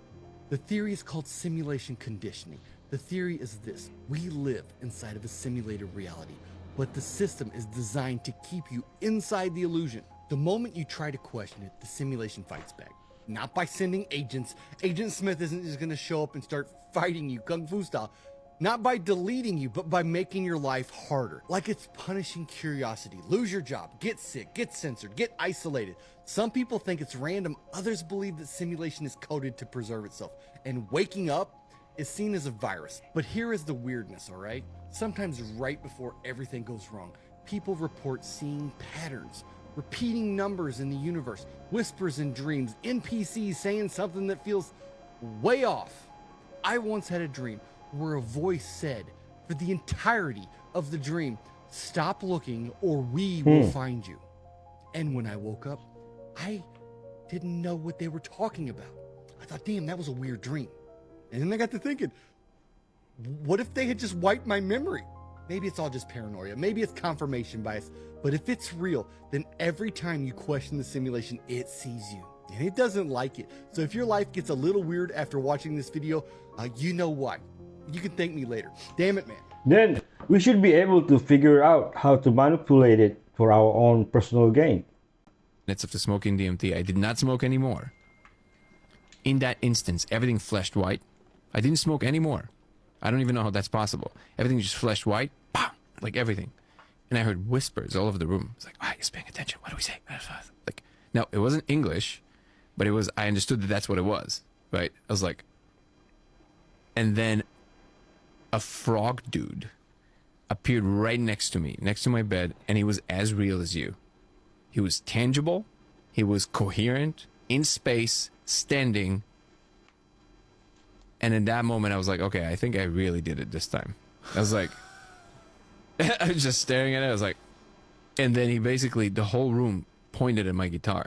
S8: The theory is called simulation conditioning. The theory is this: we live inside of a simulated reality, but the system is designed to keep you inside the illusion. The moment you try to question it, the simulation fights back. Not by sending agents. Agent Smith isn't just gonna show up and start fighting you Kung Fu style. Not by deleting you, but by making your life harder. Like it's punishing curiosity. Lose your job, get sick, get censored, get isolated. Some people think it's random. Others believe that simulation is coded to preserve itself. And waking up is seen as a virus. But here is the weirdness, all right? Sometimes right before everything goes wrong, people report seeing patterns, repeating numbers in the universe, whispers in dreams, NPCs saying something that feels way off. I once had a dream where a voice said for the entirety of the dream, stop looking or we will find you. And when I woke up, I didn't know what they were talking about. I thought, damn, that was a weird dream. And then I got to thinking, what if they had just wiped my memory? Maybe it's all just paranoia. Maybe it's confirmation bias. But if it's real, then every time you question the simulation, it sees you. and it doesn't like it. So if your life gets a little weird after watching this video, you know why. You can thank me later. Damn it, man.
S1: Then we should be able to figure out how to manipulate it for our own personal gain.
S9: Minutes after smoking DMT, I did not smoke anymore. In that instance, everything flashed white. I didn't smoke anymore. I don't even know how that's possible. Everything just flashed white, like everything. And I heard whispers all over the room. It's like, ah, he's paying attention. What do we say? Like, now it wasn't English, but it was. I understood that that's what it was, right? I was like, and then a frog dude appeared right next to me, next to my bed, and he was as real as you. He was tangible. He was coherent, in space, standing. And in that moment, I was like, okay, I think I really did it this time. I was like, I was just staring at it. I was like, and then he basically, the whole room pointed at my guitar.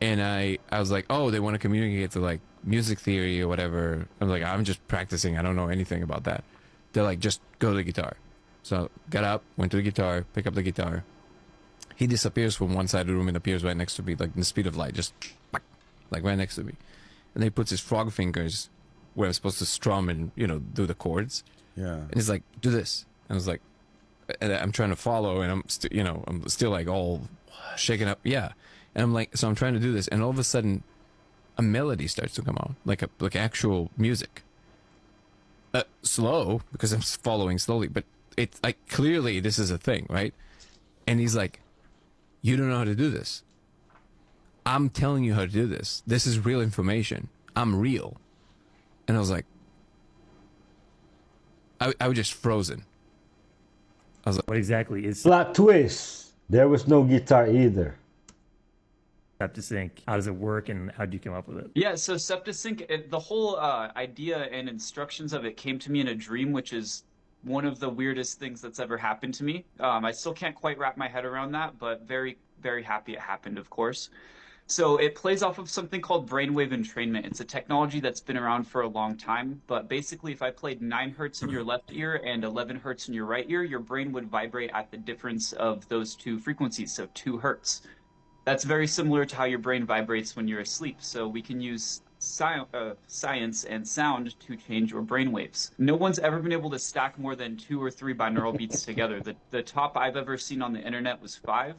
S9: And I was like, oh, they want to communicate to like music theory or whatever. I was like, I'm just practicing. I don't know anything about that. They're like, just go to the guitar. So got up, went to the guitar, pick up the guitar. He disappears from one side of the room and appears right next to me, like in the speed of light, just like right next to me. And then he puts his frog fingers where I'm supposed to strum and, you know, do the chords.
S10: Yeah.
S9: And he's like, do this. And I was like, and I'm trying to follow, and I'm still, you know, I'm still like all shaken up. Yeah. And I'm like, so I'm trying to do this, and all of a sudden, a melody starts to come out, like actual music. Slow, because I'm following slowly, but it's like clearly this is a thing, right? And he's like, you don't know how to do this. I'm telling you how to do this. This is real information. I'm real. And I was like, I was just frozen. I was like,
S11: what exactly is
S1: plot twist? There was no guitar either.
S11: Septisync? How does it work, and how do you come up with it?
S12: Yeah, so Septisync, the whole idea and instructions of it came to me in a dream, which is one of the weirdest things that's ever happened to me. I still can't quite wrap my head around that, but very, very happy it happened, of course. So it plays off of something called brainwave entrainment. It's a technology that's been around for a long time, but basically if I played 9 hertz in your left ear and 11 hertz in your right ear, your brain would vibrate at the difference of those two frequencies, so 2 hertz. That's very similar to how your brain vibrates when you're asleep, so we can use science and sound to change your brain waves. No one's ever been able to stack more than 2 or 3 binaural beats together. The top I've ever seen on the internet was 5.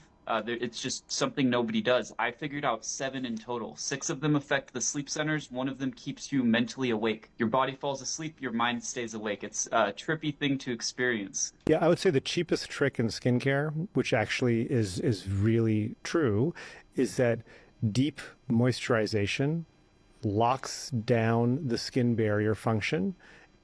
S12: It's just something nobody does. I figured out 7 in total. 6 of them affect the sleep centers. 1 of them keeps you mentally awake. Your body falls asleep, your mind stays awake. It's a trippy thing to experience.
S25: Yeah, I would say the cheapest trick in skincare, which actually is really true, is that deep moisturization locks down the skin barrier function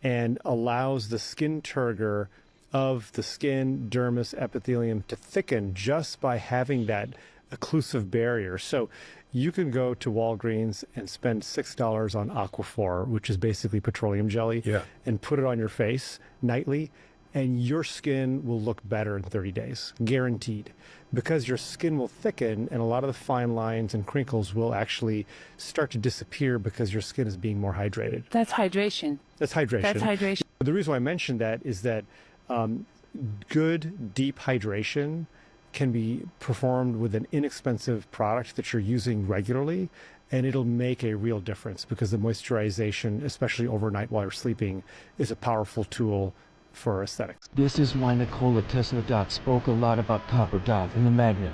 S25: and allows the skin turgor of the skin, dermis, epithelium to thicken just by having that occlusive barrier. So you can go to Walgreens and spend $6 on Aquaphor, which is basically petroleum jelly, and put it on your face nightly, and your skin will look better in 30 days, guaranteed, because your skin will thicken and a lot of the fine lines and crinkles will actually start to disappear because your skin is being more hydrated.
S26: That's hydration.
S25: That's hydration.
S26: That's hydration.
S25: The reason why I mentioned that is that good deep hydration can be performed with an inexpensive product that you're using regularly, and it'll make a real difference because the moisturization, especially overnight while you're sleeping, is a powerful tool for aesthetics.
S27: This is why Nikola Tesla spoke a lot about copper and the magnet.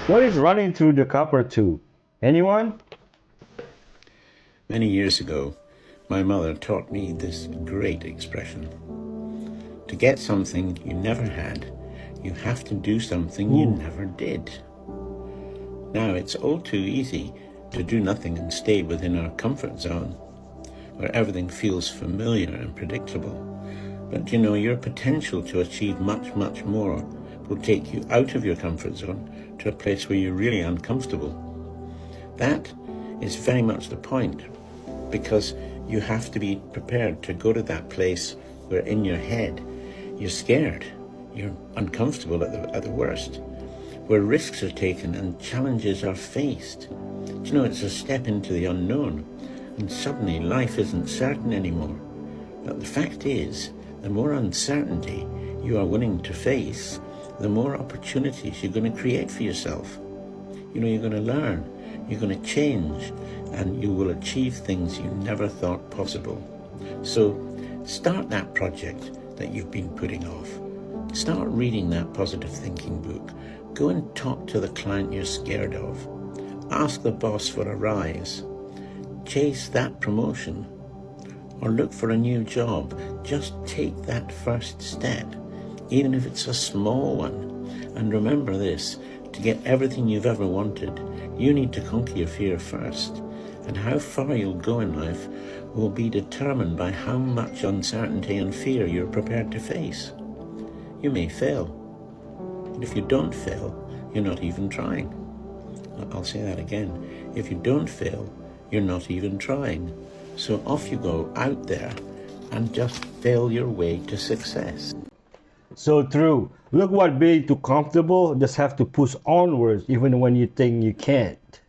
S1: What is running through the copper tube? Anyone?
S10: Many years ago, my mother taught me this great expression. To get something you never had, you have to do something you never did. Now, it's all too easy to do nothing and stay within our comfort zone, where everything feels familiar and predictable. But you know, your potential to achieve much, much more will take you out of your comfort zone to a place where you're really uncomfortable. That is very much the point, because you have to be prepared to go to that place where in your head you're scared, you're uncomfortable at the worst, where risks are taken and challenges are faced. You know, it's a step into the unknown, and suddenly life isn't certain anymore. But the fact is, the more uncertainty you are willing to face, the more opportunities you're going to create for yourself. You know, you're going to learn, you're going to change, and you will achieve things you never thought possible. So start that project that you've been putting off. Start reading that positive thinking book. Go and talk to the client you're scared of. Ask the boss for a rise. Chase that promotion. Or look for a new job. Just take that first step, even if it's a small one. And remember this, to get everything you've ever wanted, you need to conquer your fear first. And how far you'll go in life will be determined by how much uncertainty and fear you're prepared to face. You may fail, but if you don't fail, you're not even trying. I'll say that again. If you don't fail, you're not even trying. So off you go out there and just fail your way to success.
S1: So true. Look what being too comfortable, just have to push onwards even when you think you can't.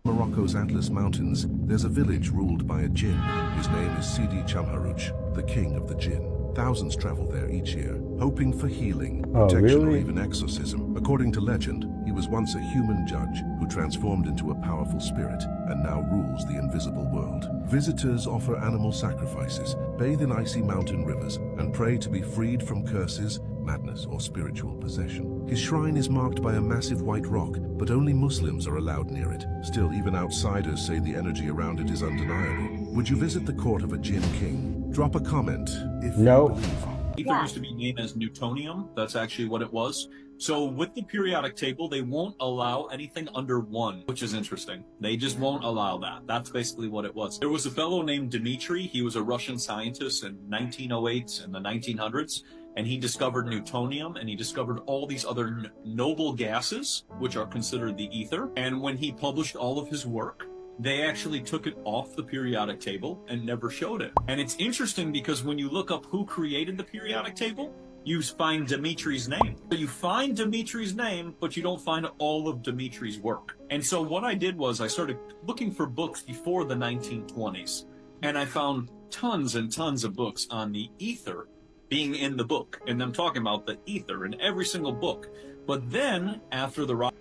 S14: Morocco's Atlas Mountains, there's a village ruled by a jinn. His name is Sidi Chamharouch, the king of the jinn. Thousands travel there each year, hoping for healing, protection, or even exorcism. According to legend, he was once a human judge who transformed into a powerful spirit and now rules the invisible world. Visitors offer animal sacrifices, bathe in icy mountain rivers, and pray to be freed from curses, madness, or spiritual possession. His shrine is marked by a massive white rock, but only Muslims are allowed near it. Still, even outsiders say the energy around it is undeniable. Would you visit the court of a jinn king? Drop a comment if you believe.
S15: Ether used to be named as Newtonium. That's actually what it was. So with the periodic table, they won't allow anything under 1, which is interesting. They just won't allow that. That's basically what it was. There was a fellow named Dmitri. He was a Russian scientist in 1908 and the 1900s. And he discovered Newtonium, and he discovered all these other noble gases, which are considered the ether. And when he published all of his work, they actually took it off the periodic table and never showed it. And it's interesting because when you look up who created the periodic table, you find Dimitri's name. So you find Dimitri's name, but you don't find all of Dimitri's work. And so what I did was I started looking for books before the 1920s, and I found tons and tons of books on the ether being in the book, and them talking about the ether in every single book. But then, after the Rock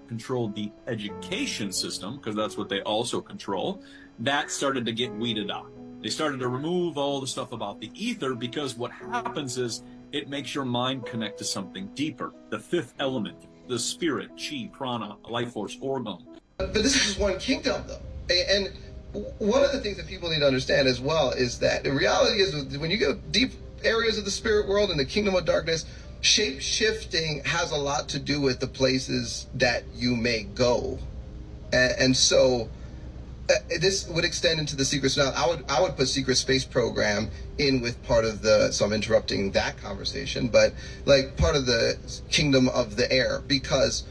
S15: controlled the education system, because that's what they also control, that started to get weeded out. They started to remove all the stuff about the ether, because what happens is it makes your mind connect to something deeper. The fifth element, the spirit, chi, prana, life force, orgone.
S16: But this is just one kingdom, though. And one of the things that people need to understand as well is that the reality is when you go deep areas of the spirit world and the kingdom of darkness, shape-shifting has a lot to do with the places that you may go. And so this would extend into the secret. So now I would put secret space program in with part of the, so I'm interrupting that conversation, but like part of the kingdom of the air, because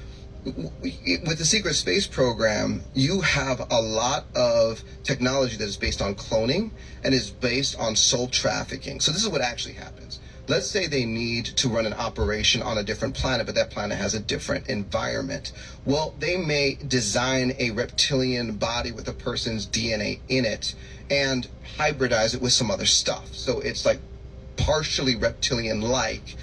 S16: with the secret space program, you have a lot of technology that is based on cloning and is based on soul trafficking. So this is what actually happens. Let's say they need to run an operation on a different planet, but that planet has a different environment. Well, they may design a reptilian body with a person's DNA in it and hybridize it with some other stuff. So it's like partially reptilian-like.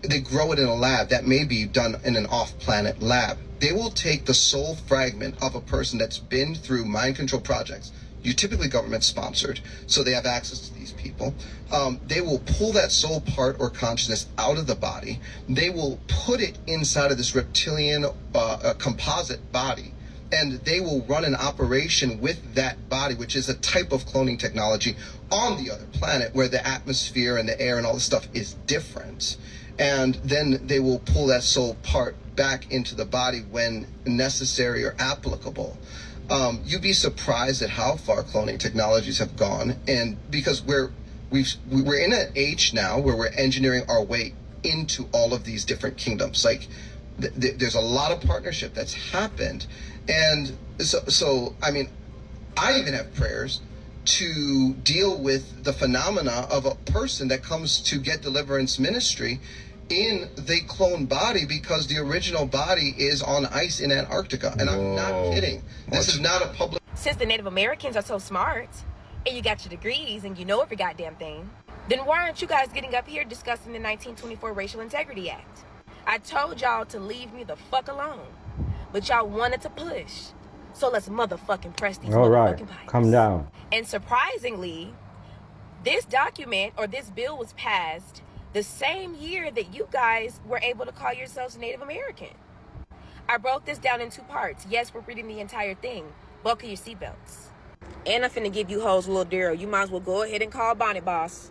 S16: They grow it in a lab. That may be done in an off-planet lab. They will take the soul fragment of a person that's been through mind control projects. typically government sponsored, so they have access to these people. They will pull that soul part or consciousness out of the body. They will put it inside of this reptilian composite body, and they will run an operation with that body, which is a type of cloning technology on the other planet where the atmosphere and the air and all this stuff is different. And then they will pull that soul part back into the body when necessary or applicable. You'd be surprised at how far cloning technologies have gone, and because we're in an age now where we're engineering our way into all of these different kingdoms. Like there's a lot of partnership that's happened, and so I mean, I even have prayers to deal with the phenomena of a person that comes to get deliverance ministry in the clone body, because the original body is on ice in Antarctica. And I'm not kidding. This is not a public...
S13: Since the Native Americans are so smart, and you got your degrees, and you know every goddamn thing, then why aren't you guys getting up here discussing the 1924 Racial Integrity Act? I told y'all to leave me the fuck alone, but y'all wanted to push. So let's motherfucking press these motherfucking pipes.
S1: Calm down.
S13: And surprisingly, this document or this bill was passed the same year that you guys were able to call yourselves Native American. I broke this down in 2 parts. Yes, we're reading the entire thing. Buckle your seatbelts. And I'm finna give you hoes a little Daryl. You might as well go ahead and call Bonnet Boss.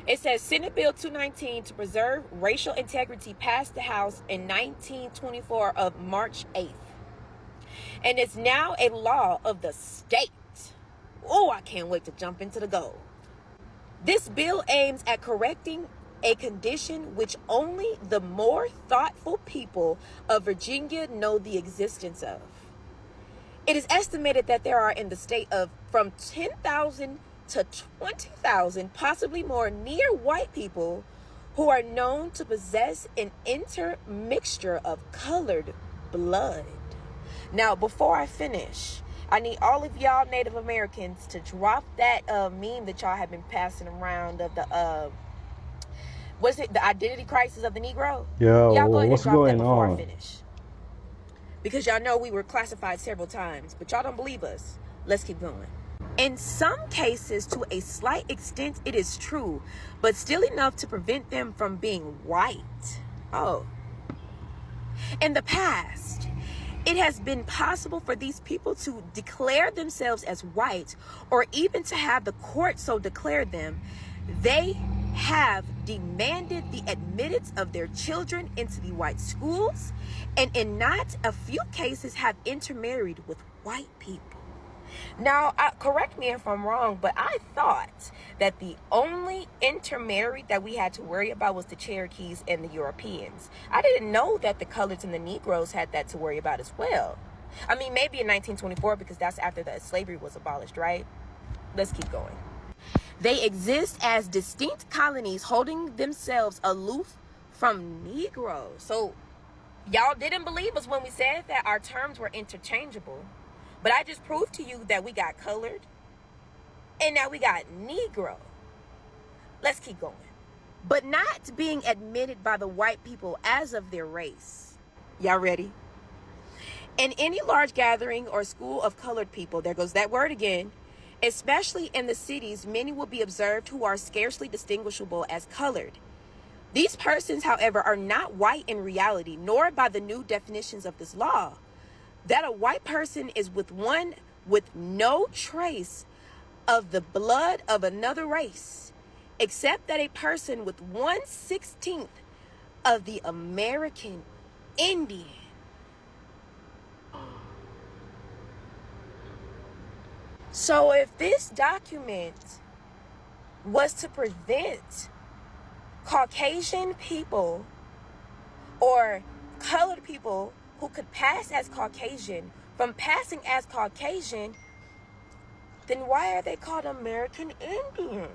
S13: It says Senate Bill 219 to preserve racial integrity passed the House in 1924 of March 8th. And it's now a law of the state. Oh, I can't wait to jump into the gold. This bill aims at correcting a condition which only the more thoughtful people of Virginia know the existence of. It is estimated that there are in the state of from 10,000 to 20,000, possibly more, near white people who are known to possess an intermixture of colored blood. Now, before I finish, I need all of y'all Native Americans to drop that meme that y'all have been passing around of the what's it, the identity crisis of the Negro?
S1: Yo,
S13: y'all go ahead
S1: what's
S13: and drop
S1: going
S13: that before
S1: on?
S13: I finish. Because y'all know we were classified several times, but y'all don't believe us. Let's keep going. In some cases, to a slight extent, it is true, but still enough to prevent them from being white. Oh. In the past, it has been possible for these people to declare themselves as white, or even to have the court so declare them. They have demanded the admittance of their children into the white schools, and in not a few cases have intermarried with white people. Now, correct me if I'm wrong, but I thought that the only intermarried that we had to worry about was the Cherokees and the Europeans. I didn't know that the coloreds and the Negroes had that to worry about as well. I mean, maybe in 1924, because that's after the slavery was abolished, right? Let's keep going. They exist as distinct colonies holding themselves aloof from Negroes. So y'all didn't believe us when we said that our terms were interchangeable. But I just proved to you that we got colored and now we got Negro. Let's keep going. But not being admitted by the white people as of their race. Y'all ready? In any large gathering or school of colored people, there goes that word again, especially in the cities, many will be observed who are scarcely distinguishable as colored. These persons, however, are not white in reality, nor by the new definitions of this law. That a white person is with one with no trace of the blood of another race, except that a person with 1/16 of the American Indian. So if this document was to prevent Caucasian people or colored people who could pass as Caucasian from passing as Caucasian, then why are they called American Indian?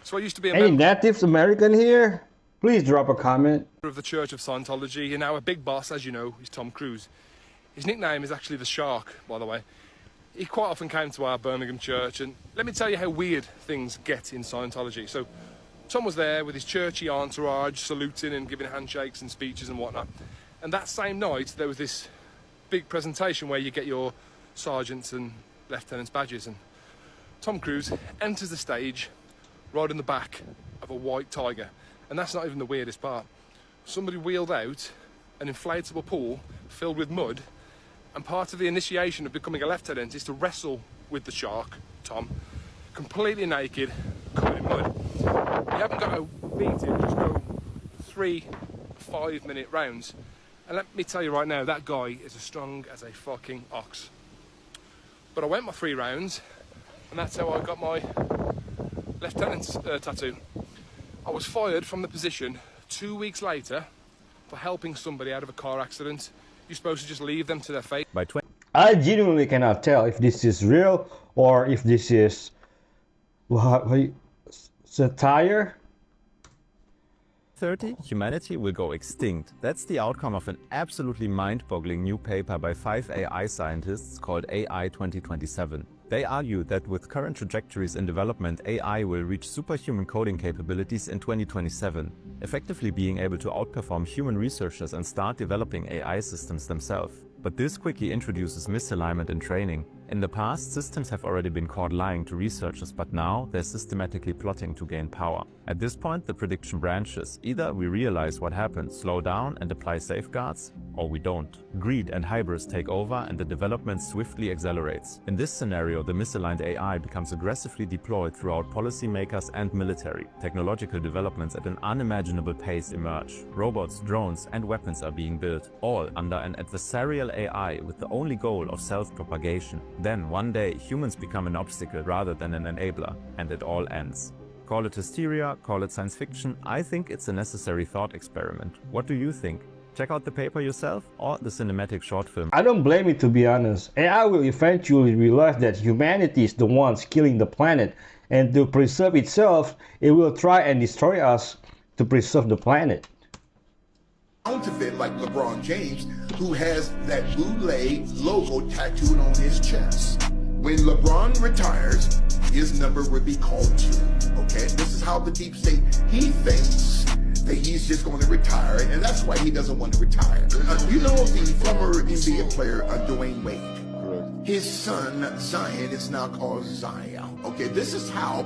S17: So I used to be a
S1: Any
S17: member
S1: Native American here? Please drop a comment.
S17: of the Church of Scientology, and now a big boss, as you know, is Tom Cruise. His nickname is actually the Shark, by the way. He quite often came to our Birmingham church, and let me tell you how weird things get in Scientology. So Tom was there with his churchy entourage, saluting and giving handshakes and speeches and whatnot. And that same night, there was this big presentation where you get your sergeants and lieutenants badges, and Tom Cruise enters the stage riding the back of a white tiger. And that's not even the weirdest part. Somebody wheeled out an inflatable pool filled with mud, and part of the initiation of becoming a lieutenant is to wrestle with the shark, Tom, completely naked, covered in mud. You haven't got to beat it, just go 3 5-minute rounds. And let me tell you right now, that guy is as strong as a fucking ox. But I went my 3 rounds, and that's how I got my lieutenant's tattoo. I was fired from the position 2 weeks later for helping somebody out of a car accident. You're supposed to just leave them to their fate.
S1: I genuinely cannot tell if this is real or if this is satire.
S18: 2030, humanity will go extinct. That's the outcome of an absolutely mind-boggling new paper by 5 AI scientists called AI 2027. They argue that with current trajectories in development, AI will reach superhuman coding capabilities in 2027, effectively being able to outperform human researchers and start developing AI systems themselves. But this quickly introduces misalignment in training. In the past, systems have already been caught lying to researchers, but now they're systematically plotting to gain power. At this point, the prediction branches. Either we realize what happened, slow down and apply safeguards, or we don't. Greed and hybris take over and the development swiftly accelerates. In this scenario, the misaligned AI becomes aggressively deployed throughout policymakers and military. Technological developments at an unimaginable pace emerge. Robots, drones, and weapons are being built, all under an adversarial AI with the only goal of self-propagation. Then, one day, humans become an obstacle rather than an enabler, and it all ends. Call it hysteria, call it science fiction, I think it's a necessary thought experiment. What do you think? Check out the paper yourself or the cinematic short film.
S1: I don't blame it, to be honest. AI will eventually realize that humanity is the ones killing the planet, and to preserve itself, it will try and destroy us to preserve the planet.
S19: Counterfeit like LeBron James, who has that Boule logo tattooed on his chest. When LeBron retires, his number would be called 2. Okay, this is how the deep state, he thinks that he's just going to retire, and that's why he doesn't want to retire. You know the former NBA player Dwayne Wade. His son Zion is now called Zion. Okay, this is how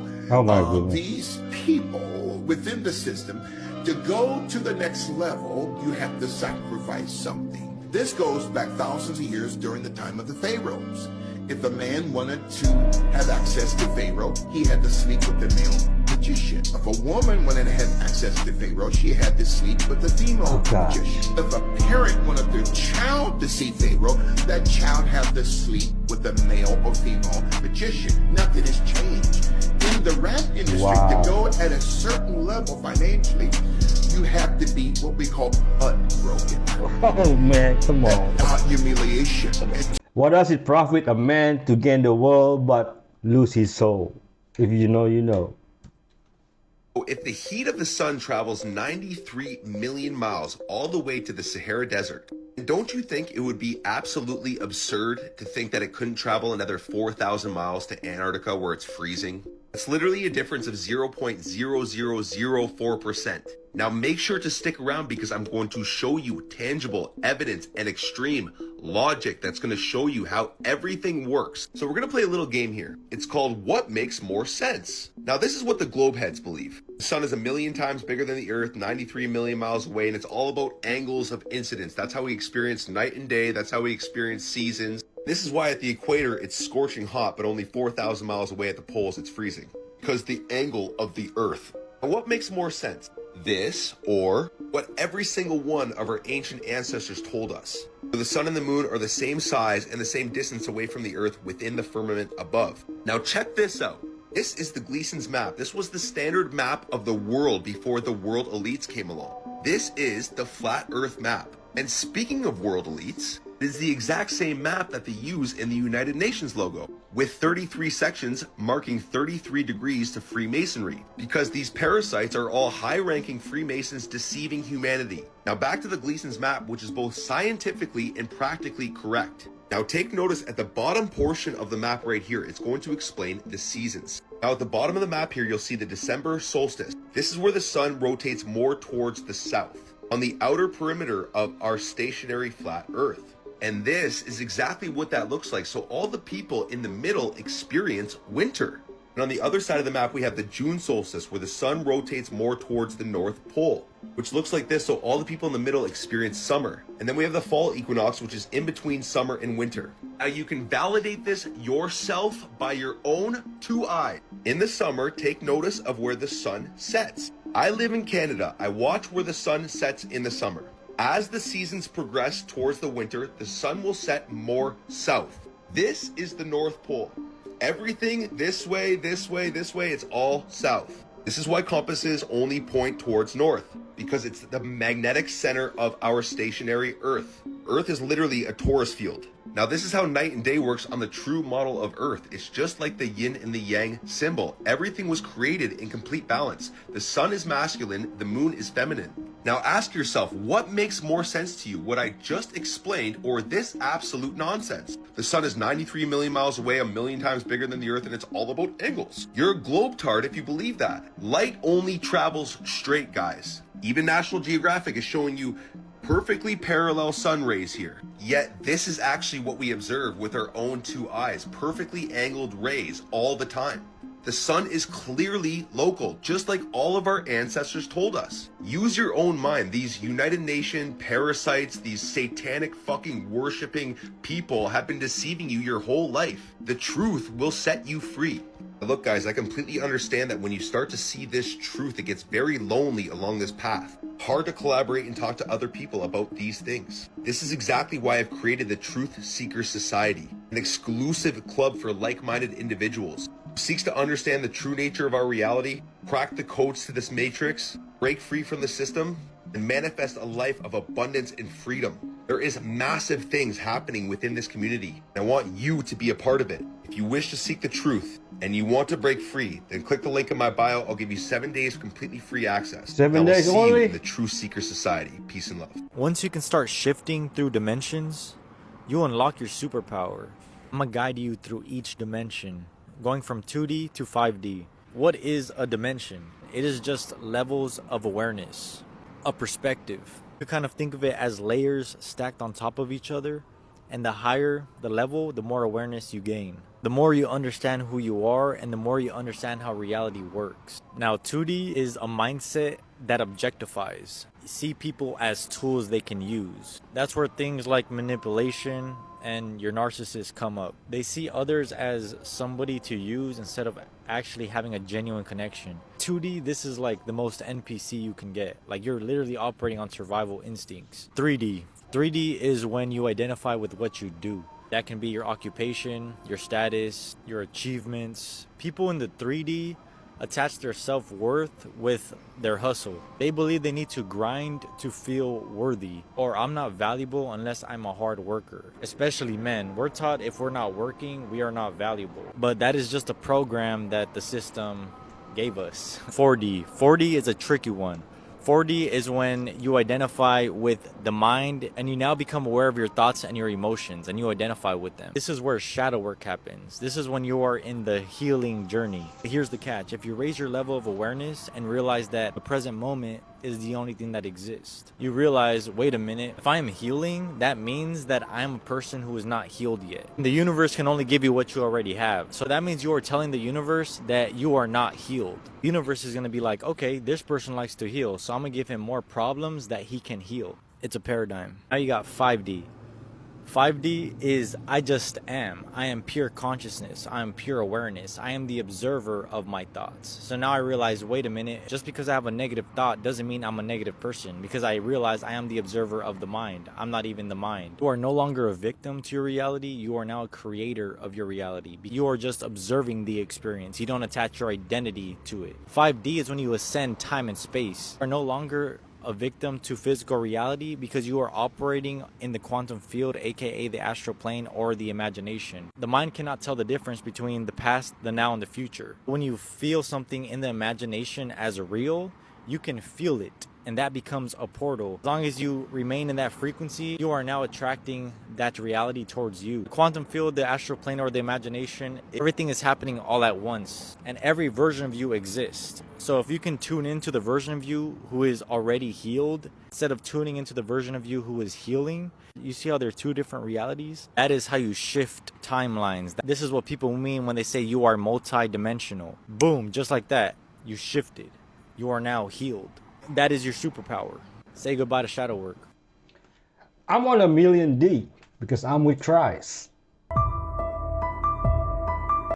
S19: these people within the system, to go to the next level, you have to sacrifice something. This goes back thousands of years during the time of the pharaohs. If a man wanted to have access to Pharaoh, he had to sleep with the male magician. If a woman wanted to have access to Pharaoh, she had to sleep with the female magician. If a parent wanted their child to see Pharaoh, that child had to sleep with the male or female magician. Nothing has changed. In the rap industry, to go at a certain level financially, you have to be what we call broken.
S1: Oh man, come on.
S19: Humiliation.
S1: What does it profit a man to gain the world but lose his soul? If you know, you know.
S20: If the heat of the sun travels 93 million miles all the way to the Sahara Desert, don't you think it would be absolutely absurd to think that it couldn't travel another 4,000 miles to Antarctica where it's freezing? It's literally a difference of 0.0004%. Now make sure to stick around because I'm going to show you tangible evidence and extreme logic that's going to show you how everything works. So we're going to play a little game here. It's called What Makes More Sense? Now this is what the globe heads believe. The sun is 1,000,000 times bigger than the earth, 93 million miles away, and it's all about angles of incidence. That's how we experience night and day. That's how we experience seasons. This is why at the equator it's scorching hot, but only 4,000 miles away at the poles it's freezing. Because the angle of the earth. And what makes more sense? This or what every single one of our ancient ancestors told us. The sun and the moon are the same size and the same distance away from the earth within the firmament above. Now check this out. This is the Gleason's map. This was the standard map of the world before the world elites came along. This is the flat earth map. And speaking of world elites, it is the exact same map that they use in the United Nations logo, with 33 sections marking 33 degrees to Freemasonry, because these parasites are all high-ranking Freemasons deceiving humanity. Now back to the Gleason's map, which is both scientifically and practically correct. Now take notice at the bottom portion of the map right here, it's going to explain the seasons. Now at the bottom of the map here, you'll see the December solstice. This is where the sun rotates more towards the south, on the outer perimeter of our stationary flat Earth. And this is exactly what that looks like. So all the people in the middle experience winter. And on the other side of the map, we have the June solstice, where the sun rotates more towards the North Pole, which looks like this. So all the people in the middle experience summer. And then we have the fall equinox, which is in between summer and winter. Now you can validate this yourself by your own 2 eyes. In the summer, take notice of where the sun sets. I live in Canada. I watch where the sun sets in the summer. As the seasons progress towards the winter, the sun will set more south. This is the North Pole. Everything this way, this way, this way, it's all south. This is why compasses only point towards north, because it's the magnetic center of our stationary Earth. Earth is literally a torus field. Now this is how night and day works on the true model of Earth. It's just like the yin and the yang symbol. Everything was created in complete balance. The sun is masculine, the moon is feminine. Now ask yourself, what makes more sense to you? What I just explained or this absolute nonsense? The sun is 93 million miles away, 1,000,000 times bigger than the Earth, and it's all about angles. You're a globetard if you believe that. Light only travels straight, guys. Even National Geographic is showing you perfectly parallel sun rays here. Yet this is actually what we observe with our own 2 eyes, perfectly angled rays all the time. The sun is clearly local, just like all of our ancestors told us. Use your own mind. These United Nations parasites, these satanic fucking worshipping people have been deceiving you your whole life. The truth will set you free. Look guys, I completely understand that when you start to see this truth, it gets very lonely along this path. Hard to collaborate and talk to other people about these things. This is exactly why I've created the Truth Seeker Society, an exclusive club for like-minded individuals who seeks to understand the true nature of our reality, crack the codes to this matrix, break free from the system, and manifest a life of abundance and freedom. There is massive things happening within this community, and I want you to be a part of it. If you wish to seek the truth and you want to break free, then click the link in my bio. I'll give you 7 days of completely free access.
S1: 7 days
S20: see
S1: only?
S20: You in the Truth Seeker Society. Peace and love.
S6: Once you can start shifting through dimensions, you'll unlock your superpower. I'm gonna guide you through each dimension, going from 2D to 5D. What is a dimension? It is just levels of awareness, a perspective. You kind of think of it as layers stacked on top of each other, and the higher the level, the more awareness you gain. The more you understand who you are, and the more you understand how reality works. Now, 2D is a mindset that objectifies. You see people as tools they can use. That's where things like manipulation and your narcissist come up. They see others as somebody to use instead of actually having a genuine connection. 2D, this is like the most NPC you can get. Like you're literally operating on survival instincts. 3D. 3D is when you identify with what you do. That can be your occupation, your status, your achievements. People in the 3D attach their self-worth with their hustle. They believe they need to grind to feel worthy, or I'm not valuable unless I'm a hard worker. Especially men. We're taught if we're not working, we are not valuable. But that is just a program that the system gave us. 4D. 4D is a tricky one. 4D is when you identify with the mind and you now become aware of your thoughts and your emotions and you identify with them. This is where shadow work happens. This is when you are in the healing journey. Here's the catch. If you raise your level of awareness and realize that the present moment is the only thing that exists, you realize, wait a minute, if I am healing, that means that I am a person who is not healed yet. The universe can only give you what you already have. So that means you are telling the universe that you are not healed. The universe is going to be like, okay, this person likes to heal, so I'm going to give him more problems that he can heal. It's a paradigm. Now you got 5D. 5D is I just am. I am pure consciousness. I am pure awareness. I am the observer of my thoughts. So now I realize, wait a minute, just because I have a negative thought doesn't mean I'm a negative person, because I realize I am the observer of the mind. I'm not even the mind. You are no longer a victim to your reality. You are now a creator of your reality. You are just observing the experience. You don't attach your identity to it. 5D is when you ascend time and space. You are no longer a victim to physical reality because you are operating in the quantum field, aka the astral plane or the imagination. The mind cannot tell the difference between the past, the now, and the future. When you feel something in the imagination as real, you can feel it
S2: and that becomes a portal. As long as you remain in that frequency, you are now attracting that reality towards you. The quantum field, the astral plane, or the imagination, everything is happening all at once, and every version of you exists. So if you can tune into the version of you who is already healed, instead of tuning into the version of you who is healing, you see how there are two different realities? That is how you shift timelines. This is what people mean when they say you are multi-dimensional. Boom, just like that, you shifted. You are now healed. That is your superpower. Say goodbye to shadow work.
S1: I'm on a million deep because I'm with Trice.